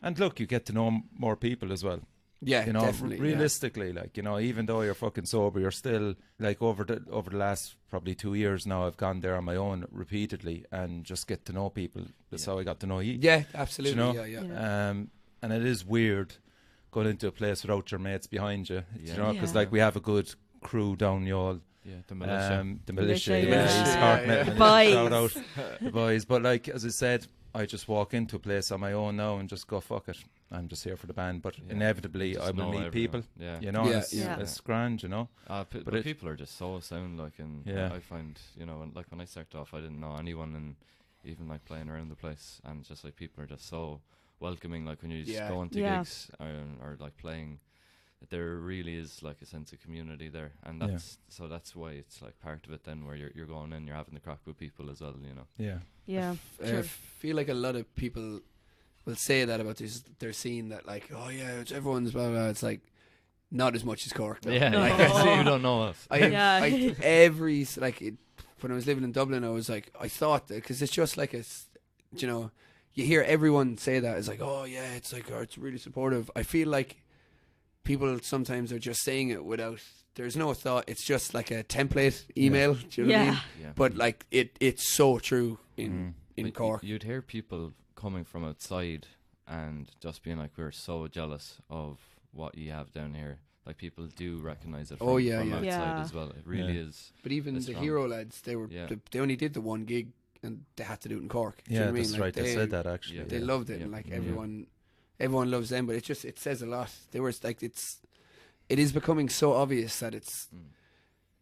And look, you get to know more people as well. Yeah, You know, definitely. realistically, like, you know, even though you're fucking sober, you're still like over the last probably 2 years now. I've gone there on my own repeatedly and just get to know people. That's how I got to know you. Yeah, absolutely. know? Yeah, yeah. Yeah. And it is weird going into a place without your mates behind you. Yeah. You know, because Yeah. like we have a good crew down Yall. Yeah, the militia. The Militia, militia, yeah. he's Yeah, Cork yeah. Metal Militia, Boys. shout out the boys. But like as I said, I just walk into a place on my own now and just go, fuck it, I'm just here for the band. But Yeah. inevitably Just I will know meet everyone. people. Yeah. You know, Yeah, and it's, yeah. it's grand, you know. But But it- people are just so sound, like, and Yeah. I find, you know, like when I started off, I didn't know anyone, and even like playing around the place, and just like people are just so welcoming. Like when you just Yeah. go into Yeah. gigs or like playing, there really is like a sense of community there, and Yeah. that's why it's like part of it. Then where you're going in, you're having the crack with people as well, you know. Yeah. Yeah. I True. feel like a lot of people will say that about this. They're seeing that, like, oh yeah, it's everyone's blah blah. It's like not as much as Cork. Though. Yeah, No. Like, you don't know us. Yeah. When I was living in Dublin, I was like, I thought that because it's just like you know, you hear everyone say that. It's like, oh yeah, it's like, oh, it's really supportive. I feel like people sometimes are just saying it without. There's no thought. It's just like a template email. Do you know what I Yeah. mean? Yeah. But like it's so true in But Cork. you'd hear people coming from outside and just being like, we're so jealous of what you have down here. Like people do recognise it from, Oh, yeah, from yeah. outside Yeah. as well. It really Yeah. is. But even It's the strong. Hero lads, they were Yeah. they only did the one gig and they had to do it in Cork. Do you know Yeah, what I mean? that's Like, right. They said that actually. Yeah. They yeah. loved it, Yeah. and like Yeah. everyone loves them. But it says a lot. They were like it is becoming so obvious that it's Mm.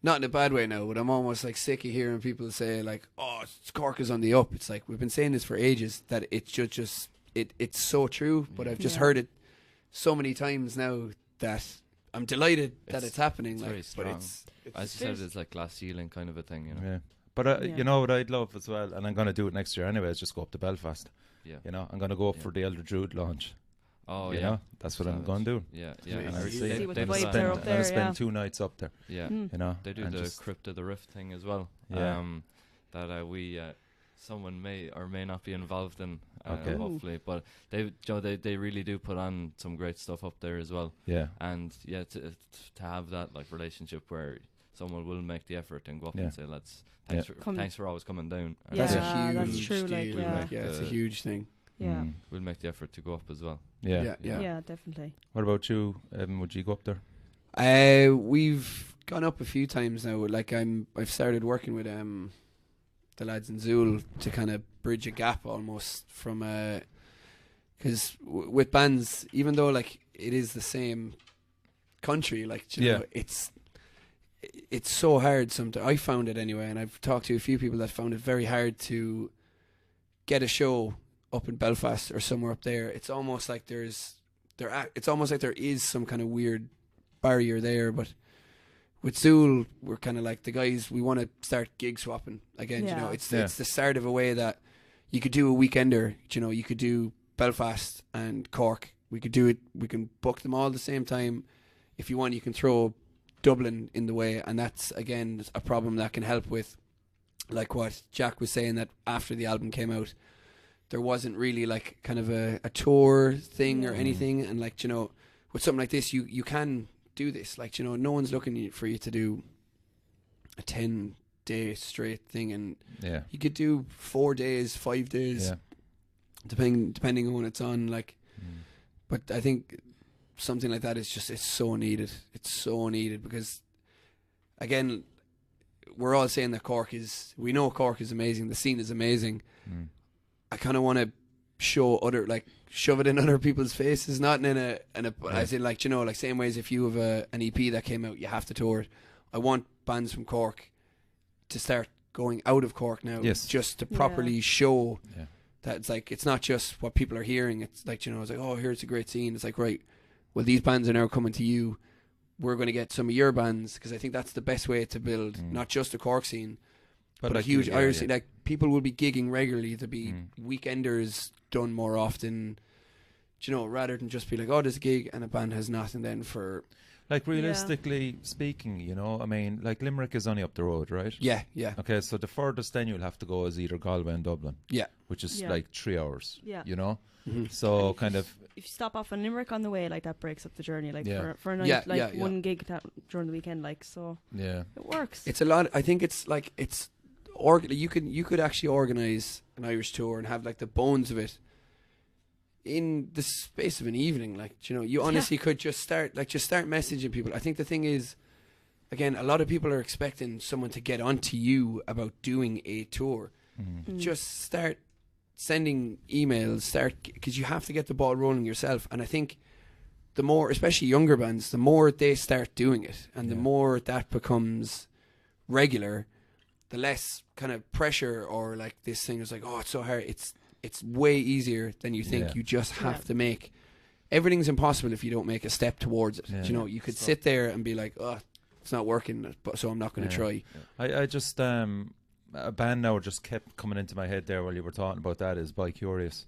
not in a bad way now. But I'm almost like sick of hearing people say like, "Oh, Cork is on the up." It's like we've been saying this for ages that it's just it's so true. But I've just Yeah. heard it so many times now that I'm delighted that It's- it's happening. it's like, very but strong. it's As you said, it's like glass ceiling kind of a thing, you know. Yeah. But Yeah. you know what I'd love as well, and I'm going to do it next year anyway, is just go up to Belfast. Yeah. You know, I'm going to go up Yeah. for the Elder Druid launch. Oh you yeah. know, that's what I'm Savage. going to do. Yeah, Yeah, yeah. and And I they- see they- what they the do vibes that. are up I'm there, going to spend yeah. 2 nights up there. Yeah. Mm. You know, They do and the just- Crypt of the Rift thing as well. Yeah. That we someone may or may not be involved in. Okay. Ooh. Hopefully, but they really do put on some great stuff up there as well. Yeah. And yeah, to have that like relationship where someone will make the effort and go up Yeah. and say, "Lads, thanks Come- thanks for always coming down." And that's Yeah, a that's huge true, like, deal. yeah. Yeah, it's a the- huge thing. Yeah. Mm. we'll make the effort to go up as well. Yeah. Yeah, yeah. Yeah, definitely. What about you? Would you go up there? We've gone up a few times now. Like I've started working with the lads in Zool to kind of bridge a gap almost from because with bands, even though like it is the same country, like do you Yeah. know, it's so hard. Sometimes I found it anyway, and I've talked to a few people that found it very hard to get a show up in Belfast or somewhere up there. It's almost like it's almost like there is some kind of weird barrier there. But with Zool, we're kind of like the guys. We want to start gig swapping again. You know, Yeah. it's Yeah. the start of a way that you could do a weekender. You know, you could do Belfast and Cork we could do it. We can book them all at the same time. If you want, you can throw Dublin in the way, and that's again a problem that can help with, like what Jack was saying, that after the album came out, there wasn't really like kind of a tour thing or anything, and like, you know, with something like this, you can do this. Like, you know, no one's looking for you to do a 10-day straight thing, and you could do 4 days, 5 days, depending on when it's on. Like, but I think something like that is just, it's so needed. It's so needed because, again, we're all saying that we know Cork is amazing. The scene is amazing. I kind of want to shove it in other people's faces, not in a as in, like, you know, like same way as if you have an EP that came out, you have to tour it. I want bands from Cork to start going out of Cork now, just to properly show that it's like, it's not just what people are hearing. It's like, you know, it's like, oh, here's a great scene. It's like, right, well, these bands are now coming to you. We're going to get some of your bands, because I think that's the best way to build not just a Cork scene, but like a huge Irish scene. Like, people will be gigging regularly. There'll be weekenders done more often, you know, rather than just be like, oh, there's a gig and a band has nothing then for... Like, realistically speaking, you know, I mean, like, Limerick is only up the road, right? Yeah. Okay, so the furthest then you'll have to go is either Galway and Dublin. Yeah. Which is like 3 hours. Yeah. You know? So kind of... If you stop off in Limerick on the way, like, that breaks up the journey, like, for a night, like, one gig during the weekend, like, so... Yeah. It works. It's a lot... I think it's, like, it's... you could actually organise an Irish tour and have, like, the bones of it in the space of an evening. Like, you know, you honestly could just start messaging people. I think the thing is, again, a lot of people are expecting someone to get onto you about doing a tour. Just start sending emails, because you have to get the ball rolling yourself. And I think the more, especially younger bands, the more they start doing it, and the more that becomes regular, the less kind of pressure, or like this thing is like, oh, it's so hard. It's way easier than you think. You just have to make... Everything's impossible if you don't make a step towards it. You know, you could sit there and be like, oh, it's not working, so I'm not going to try. I just... a band now just kept coming into my head there while you were talking about that, is By Curious.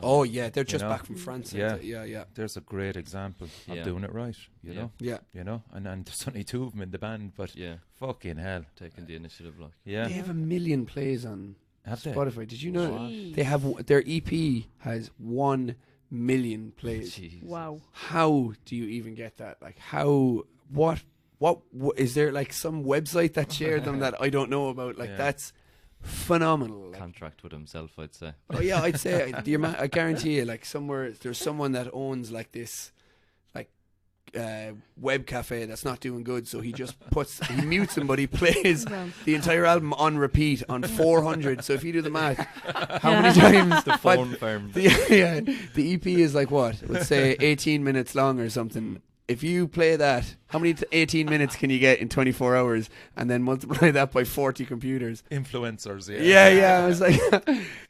Oh, yeah, they're just back from France. Yeah. There's a great example of doing it right, you know? Yeah. You know, and there's only 2 of them in the band, but fucking hell. Taking the initiative, like. Yeah. They have 1 million plays on Spotify. Did you know Jeez. they have their EP has 1 million plays? Jeez. Wow. How do you even get that? Like, what is there, like, some website that shared them that I don't know about? Like, that's phenomenal. Like, contract with himself, I'd say. Oh yeah, I'd say I guarantee you, like, somewhere there's someone that owns like this, like, web cafe that's not doing good, so he just he mutes him, but he plays the entire album on repeat on 400. So if you do the math, how many times the phone firm? The EP is like, what, let's say 18 minutes long or something. If you play that, how many 18 minutes can you get in 24 hours, and then multiply that by 40 computers? Influencers, I was like...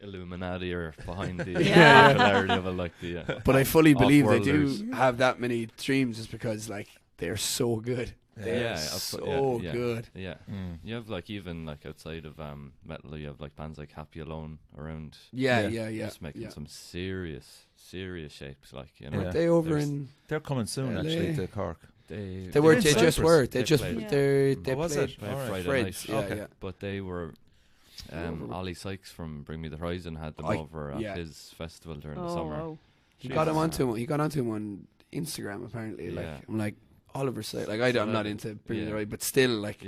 Illuminati are behind the popularity of it, like the... But I fully believe they do have that many streams, just because, like, they're so good. They're so good. Yeah. You have, like, even, like, outside of metal, you have, like, bands like Happy Alone around. Just making some serious shapes, like, you know. Aren't they over in... They're coming soon, actually, to Cork. They just were. They played Friday night. But they were... Ollie Sykes from Bring Me the Horizon had them over at his festival during the summer. Wow. He got onto him on Instagram, apparently. Like, I'm like, Oliver said, like, I'm not into Bring Me the Horizon, but still, like...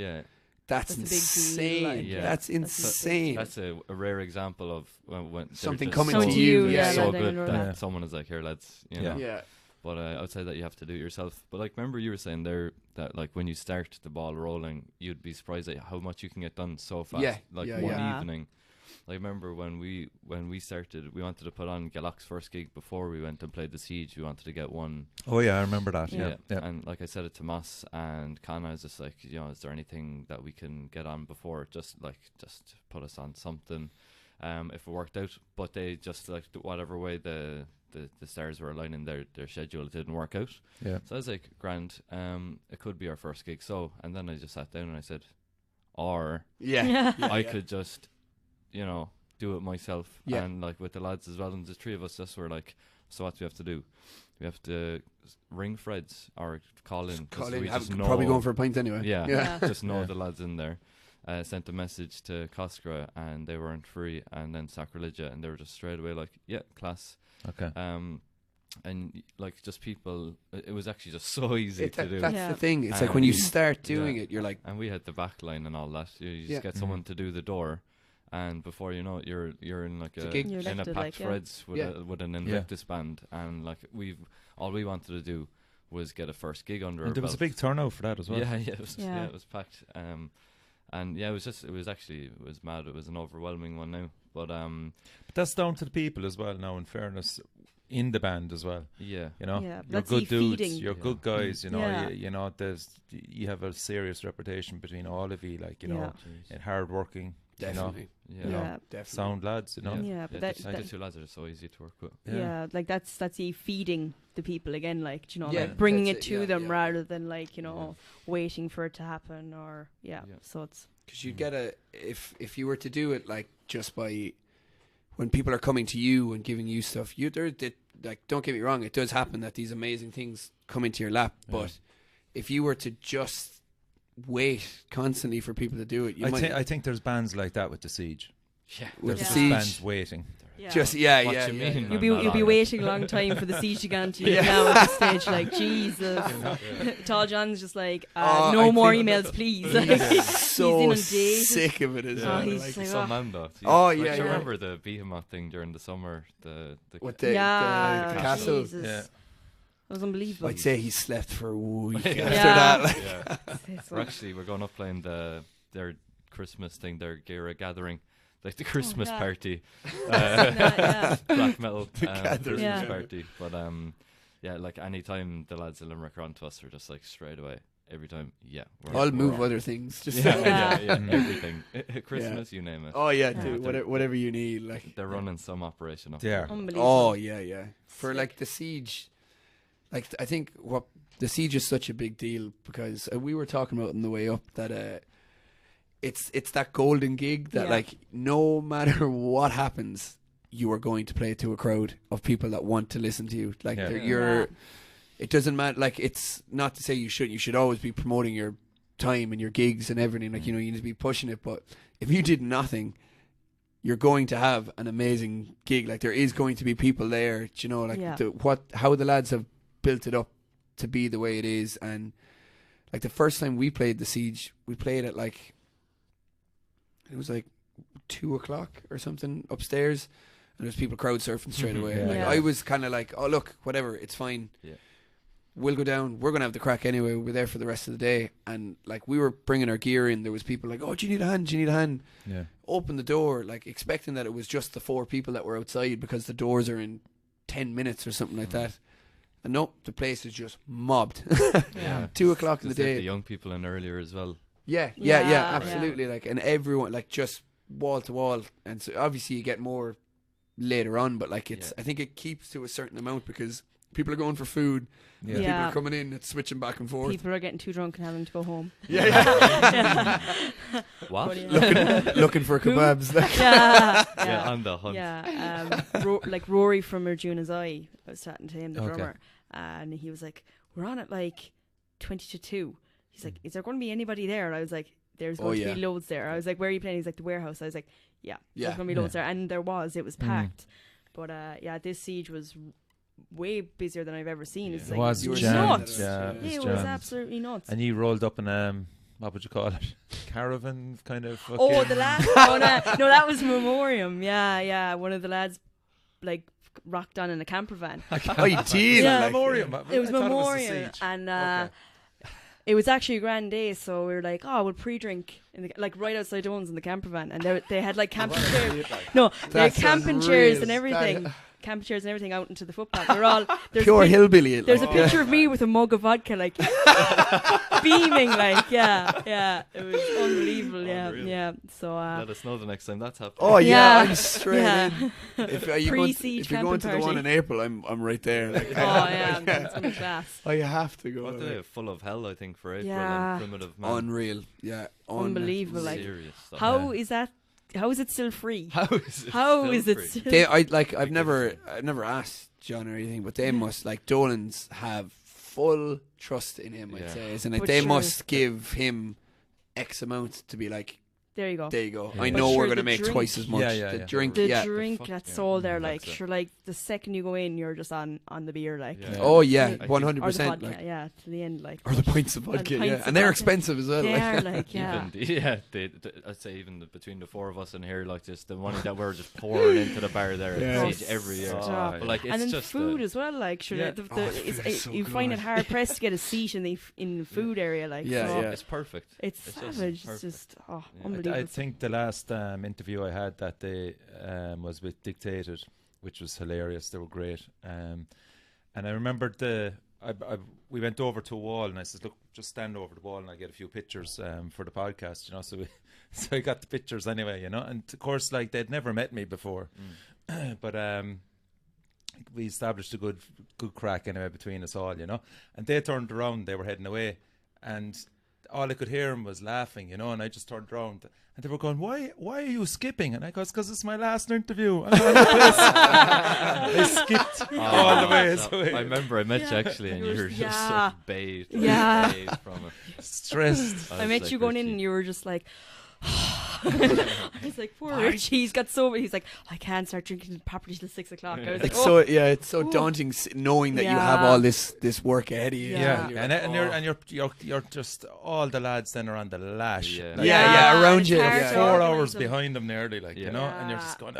That's insane. Like, that's insane. That's a rare example of when something coming to you. So good that someone is like, here, lads. You know? Yeah. But outside that, you have to do it yourself. But, like, remember you were saying there that, like, when you start the ball rolling, you'd be surprised at how much you can get done so fast. One evening. Like, remember when we started, we wanted to put on Galac's first gig before we went and played the Siege. We wanted to get one. Oh yeah, I remember that. Yeah. And, like, I said it to Moss and Connor, I was just like, you know, is there anything that we can get on before? Just put us on something, if it worked out. But they just, like, whatever way the stars were aligning their schedule, it didn't work out. Yeah. So I was like, grand, it could be our first gig. So, and then I just sat down and I said, I could just, you know, do it myself. And, like, with the lads as well, and the 3 of us just were like, So what do we have to do? We have to ring Fred's or call in. Call 'cause in. we just know, Probably going for a pint anyway. Yeah, Yeah. just know Yeah. the lads in there. Sent a message to Coscra and they weren't free, and then Sacrilegia, and they were just straight away like, yeah, class. Okay. And like just people, it was actually just so easy to do. That's Yeah. the thing. It's And like when you we- start doing yeah. it, you're like, And we had the back line and all that. You just Yeah. get someone to do the door, and before you know it, you're in like It's a a gig. You're in a lifted, packed like, yeah. Fred's with Yeah. with an Invictus band, and like all we wanted to do was get a first gig under our And there was a belt. big turnout for that as well. Yeah, it was Yeah. it was packed. And yeah, it was mad. It was an overwhelming one now, but But that's down to the people as well. Now, in fairness, in the band as well. yeah, You know, Yeah, you're that's good you dudes. feeding. You're Yeah. good guys. You know, Yeah. you know, you have a serious reputation between all of you. Like, you Yeah. know, and hard working. definitely, yeah, Yeah. definitely. Sound lads. You know. Yeah, but that- the two lads are so easy to work with. Yeah. like that's you feeding the people again, like, do you know, Yeah, like bringing that's it it, to yeah, them yeah. rather than like, you know, waiting for it to happen or Yeah. So it's Because you'd get if you were to do it like just by when people are coming to you and giving you stuff, like, don't get me wrong, it does happen that these amazing things come into your lap, but if you were to just wait constantly for people to do it, you might I think there's bands like that with the Siege. Yeah, There's the just Siege. bands waiting. just What yeah. you mean? you'll be waiting a long time for the siege to get onto you now at this stage, like Jesus. Tall John's just like no I more think emails, please. He's Like, so inundated. sick of it as Yeah. well. Oh, he's like, like, Some man though. Oh, Like, yeah, do you yeah. remember the Behemoth thing during the summer? The with the castle. Jesus. Yeah. That was unbelievable. I'd say he slept for a week Yeah. after Yeah. that. Like, yeah. This We're one. actually we're going up playing their Christmas thing, their Gira gathering, like the Christmas yeah. party, Yeah. black metal gathering, Christmas yeah. party. But yeah, like any time the lads in Limerick are on to us, we're just like straight away every time. Yeah, I'll we're move on. other things. Just Yeah, Yeah. everything. Christmas, you name it. Oh yeah, Yeah. dude. Whatever you need. Like, They're running some operation up They there. are. Unbelievable. oh yeah. For Sick. like the siege, like I think what the siege is such a big deal because we were talking about on the way up that it's that golden gig that Yeah. like no matter what happens, you are going to play to a crowd of people that want to listen to you. Like Yeah. you're. Yeah. It doesn't matter. Like, it's not to say you should always be promoting your time and your gigs and everything. Like, you know, you need to be pushing it. But if you did nothing, you're going to have an amazing gig. Like, there is going to be people there. You know, like Yeah. how the lads have built it up to be the way it is. And like the first time we played the Siege, we played at like it was like 2:00 or something upstairs, and there's people crowd surfing straight away. Yeah. Like, Yeah. I was kind of like, oh look, whatever, it's fine. Yeah. We'll go down. We're gonna have the crack anyway. We're there for the rest of the day, and like we were bringing our gear in. There was people like, "Oh, do you need a hand? Do you need a hand?" Yeah. Open the door, like expecting that it was just the 4 people that were outside because the doors are in 10 minutes or something like that. And nope, the place is just mobbed. Yeah. 2:00 in the Just let day. the young people in earlier as well. Yeah, Yeah, absolutely. Like, and everyone, like, just wall to wall. And so obviously you get more later on, but like it's, Yeah. I think it keeps to a certain amount because people are going for food. Yeah. People Yeah. are coming in, it's switching back and forth. People are getting too drunk and having to go home. Yeah. What? But, yeah. Looking for kebabs. Like, yeah, Yeah, on the hunt. Yeah, like Rory from Arjuna's Eye, I was chatting to him, the Okay. drummer, and he was like, "We're on at like 20 to 2." He's like, "Is there going to be anybody there?" And I was like, "There's going to yeah. be loads there." I was like, "Where are you playing?" He's like, "The Warehouse." I was like, "Yeah, Yeah. there's going to be loads there," and there was. It was Mm. packed, but yeah, this siege was way busier than I've ever seen. It's Yeah. It like was You were jammed. nuts. Yeah, Yeah, it was It was jammed. absolutely nuts. And you rolled up in what would you call it? Caravan kind of. Oh, fucking- the last one. No, that was Memoriam. Yeah. One of the lads like rocked on in a camper van. oh, you did. Yeah. Like, Memoriam. It was I thought the Memoriam, Siege. and Okay. it was actually a grand day. So we were like, "Oh, we'll pre-drink in the, like right outside Owen's in the camper van," and they had like camping chairs. No, they had That camping sounds chairs real. and everything. That- Camping chairs and everything out into the footpath. They're all there's Pure a pic- hillbilly. There's a like, picture of me with a mug of vodka, like beaming, like yeah. It was unbelievable, Unreal. yeah. So Let us know the next time that's happening. Oh Yeah. yeah, I'm straight Yeah. in. If Pre-siege you're going to camping the one party. in April, I'm right there. Like, Oh yeah, that's gonna be class. Oh, you have to go. What day? Full of hell, I think, for April Yeah. and Primitive Man. Unreal, yeah, Unbelievable, like Serious stuff. how is that it still free? How is it? How still is it free? still I've never asked John or anything, but they must, like, Dolan's have full trust in him, I'd Yeah. say. And like, But they sure. must give him X amount to be like, There you go. there you go. Yeah. I But know sure, we're going to the make drink- twice as much. Yeah. The drink, The yeah. drink fuck, that's yeah. all there, Mm, like, that's it. sure, like, the second you go in, you're just on the beer, like. Yeah. Oh, yeah, I think- 100%. Or the vodka, Like, yeah, to the end, like. or the pints of Or the vodka, pints yeah. of And they're vodka. expensive as well. They like. are, like, yeah. I'd say even between the four of us in here, like, just the money that we're just pouring into the bar there Yeah. at Siege every year. Stop. But, like, it's And then just food as well, like, sure, Yeah. Oh, the food is so you find it good. hard pressed to get a seat in the food area, like. Yeah, so yeah. It's perfect. It's It's just savage. It's perfect. just, Yeah. unbelievable. I think the last interview I had that day was with Dictated, which was hilarious. They were great. And I remembered we went over to a wall, and I said, "Look, just stand over the wall, and I'll get a few pictures for the podcast." You know, so I got the pictures anyway. You know, and of course, like, they'd never met me before, but we established a good crack anyway between us all. You know, and they turned around, they were heading away, and all I could hear him was laughing, you know, and I just turned around and they were going, why are you skipping? And I goes, because it's my last interview. I'm on the piss. They skipped all the way. So So I remember I met you Yeah. actually, and you were just Yeah. like bathed. Yeah. Bathed from it. stressed. I was met like, you going in, Richie. and you were just like. I was like, poor Richie, he's got so. He's like, I can't start drinking properly till 6 o'clock. I was like, It's so it's so Ooh. daunting knowing that you have Yeah. all this work ahead of you. Yeah. Yeah, and you're just, all the lads then are on the lash. Yeah. Like, Yeah, around it's you. hard Yeah, to Four yeah. organise hours them. behind them nearly, like, you Yeah. know, and you're Yeah. just going,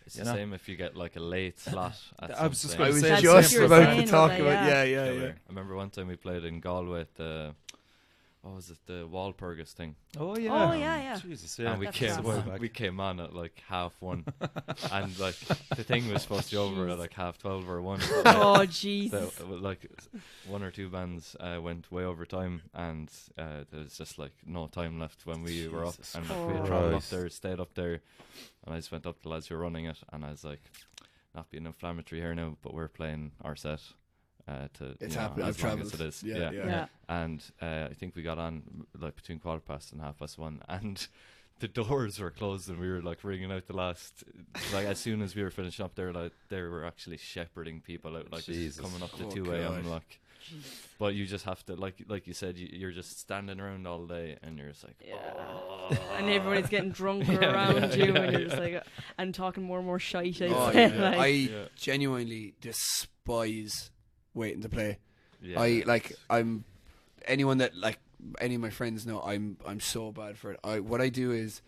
It's you the know. same if you get like a late slot. At I was just something. I was Say That's the just same. what you were about saying, to talk like, about. yeah. Yeah. I remember one time we played in Galway at the what was it, the Walpurgis thing, oh yeah, Oh, yeah. Jesus, yeah. and we That's came class. we came on at like 1:30, and like the thing was supposed to be over at like 12:30 or 1. oh Jesus. So, like one or two bands went way over time, and there was just like no time left when we were up, Jesus and like, we had travelled up Christ. there, stayed up there, and I just went up to the lads who were running it, and I was like, not being inflammatory here now, but we're playing our set. To It's you know, happening. as I've long travelled. as it is, Yeah. Yeah. and I think we got on like between 1:15 and 1:30, and the doors were closed, and we were like ringing out the last. Like as soon as we were finishing up there, like they were actually shepherding people out, like Jesus. just coming up to Oh, 2 a.m. God. Like, but you just have to like you said, you're just standing around all day, and you're just like, Yeah. oh. And everybody's getting drunker Yeah, around yeah, you, yeah, and you're yeah. just like, and talking more and more shite. I'd Oh, say, yeah. like. I Yeah. genuinely despise waiting to play. Yeah, I'm anyone that like any of my friends know I'm so bad for it. What I do is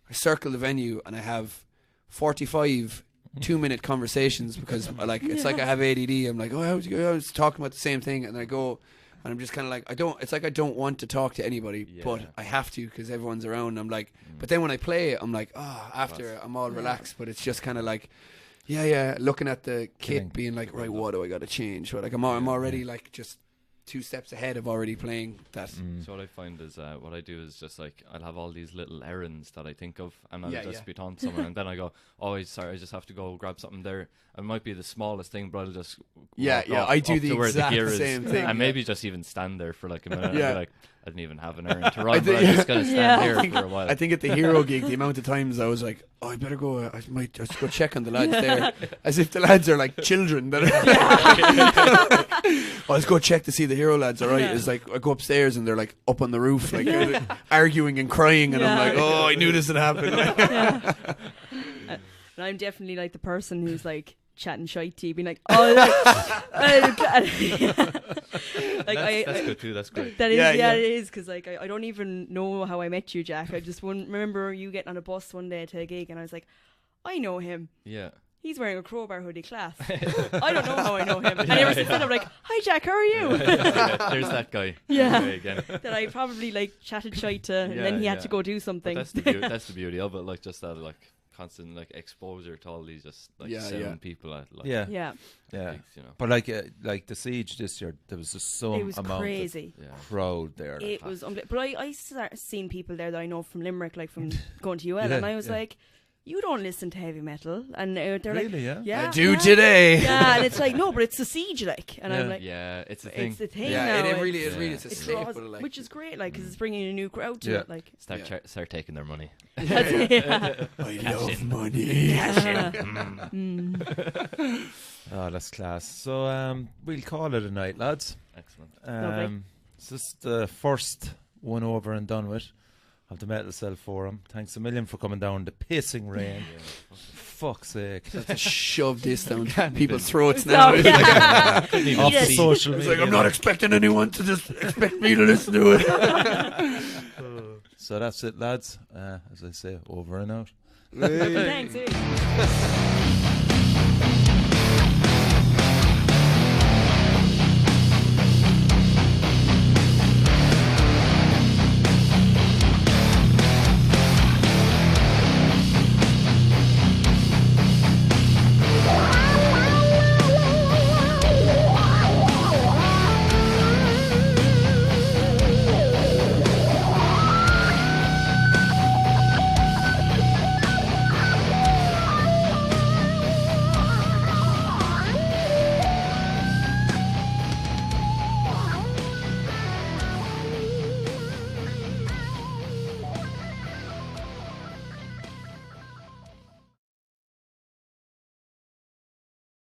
I circle the venue and I have 45 2-minute conversations because it's like I have ADD. I'm like, oh, how's it going? I was talking about the same thing, and I go and I'm just kind of like, it's like I don't want to talk to anybody, Yeah. but I have to because everyone's around. I'm like, but then when I play, I'm like, after That's- I'm all Yeah. relaxed, but it's just kind of like, yeah, looking at the kit, Killing. being like, right, what do I got to change? But like I'm already like just 2 steps ahead of already playing that. So what I find is what I do is just like I'll have all these little errands that I think of, and I'll Yeah, just yeah. be talking to someone, and then I go, oh, sorry, I just have to go grab something there. It might be the smallest thing, but I'll just Yeah, walk I up do to the where exact gear is, same thing. and maybe just even stand there for like a minute. Yeah. And be like, I didn't even have an errand to run, I but think- I'm just gonna stand Yeah. here I think- for a while. I think at the Hero gig, the amount of times I was like, I better go. I might just go check on the lads there, as if the lads are like children that are. Let's go check to see the Hero lads. All right, Yeah. it's like I go upstairs and they're like up on the roof, like arguing and crying, and I'm Yeah. like, oh, I knew this would happen. Yeah. And I'm definitely like the person who's like chatting shite to you, being like, oh, like, That's good too. That's great. That is, Yeah, yeah, yeah. it is, because like I don't even know how I met you, Jack. I just remember you getting on a bus one day to a gig, and I was like, I know him. Yeah. He's wearing a Crowbar hoodie, class. I don't know how I know him. And ever since then, I'm like, hi, Jack, how are you? There's that guy. Yeah. Okay, again. That I probably like chatted shite to, and Yeah, then he had yeah. to go do But something. that's the beauty of it. Like just that like constant like exposure to all these just like Yeah, selling yeah. people at like yeah, Yeah, yeah. gigs, you know. But like the Siege this year, there was just some it was amount crazy. of Yeah. crowd there. It was, but I seen people there that I know from Limerick, like from going to UL, Yeah, and I was yeah. like, you don't listen to heavy metal, and they're Really, like, yeah? I do today. Yeah, and it's like, no, but it's the siege, like, and I'm Yeah. like, Yeah, it's a thing. it's the thing Yeah, now. it really is. Yeah. Really, it's a It staple. draws, Like, which is great, like, because it's bringing a new crowd to Yeah. it, like. Start taking their money. Yeah. I love money. Oh, that's class. So we'll call it a night, lads. Excellent. Lovely. This is the first one over and done with of the Metal Cell Forum. Thanks a million for coming down the pissing rain. Fuck's sake. Have to shove this down people's throats No, now. yeah. Off Yes. social It's media. like, I'm not expecting anyone to just expect me to listen to it. So that's it, lads. As I say, over and out. Thanks. Eh?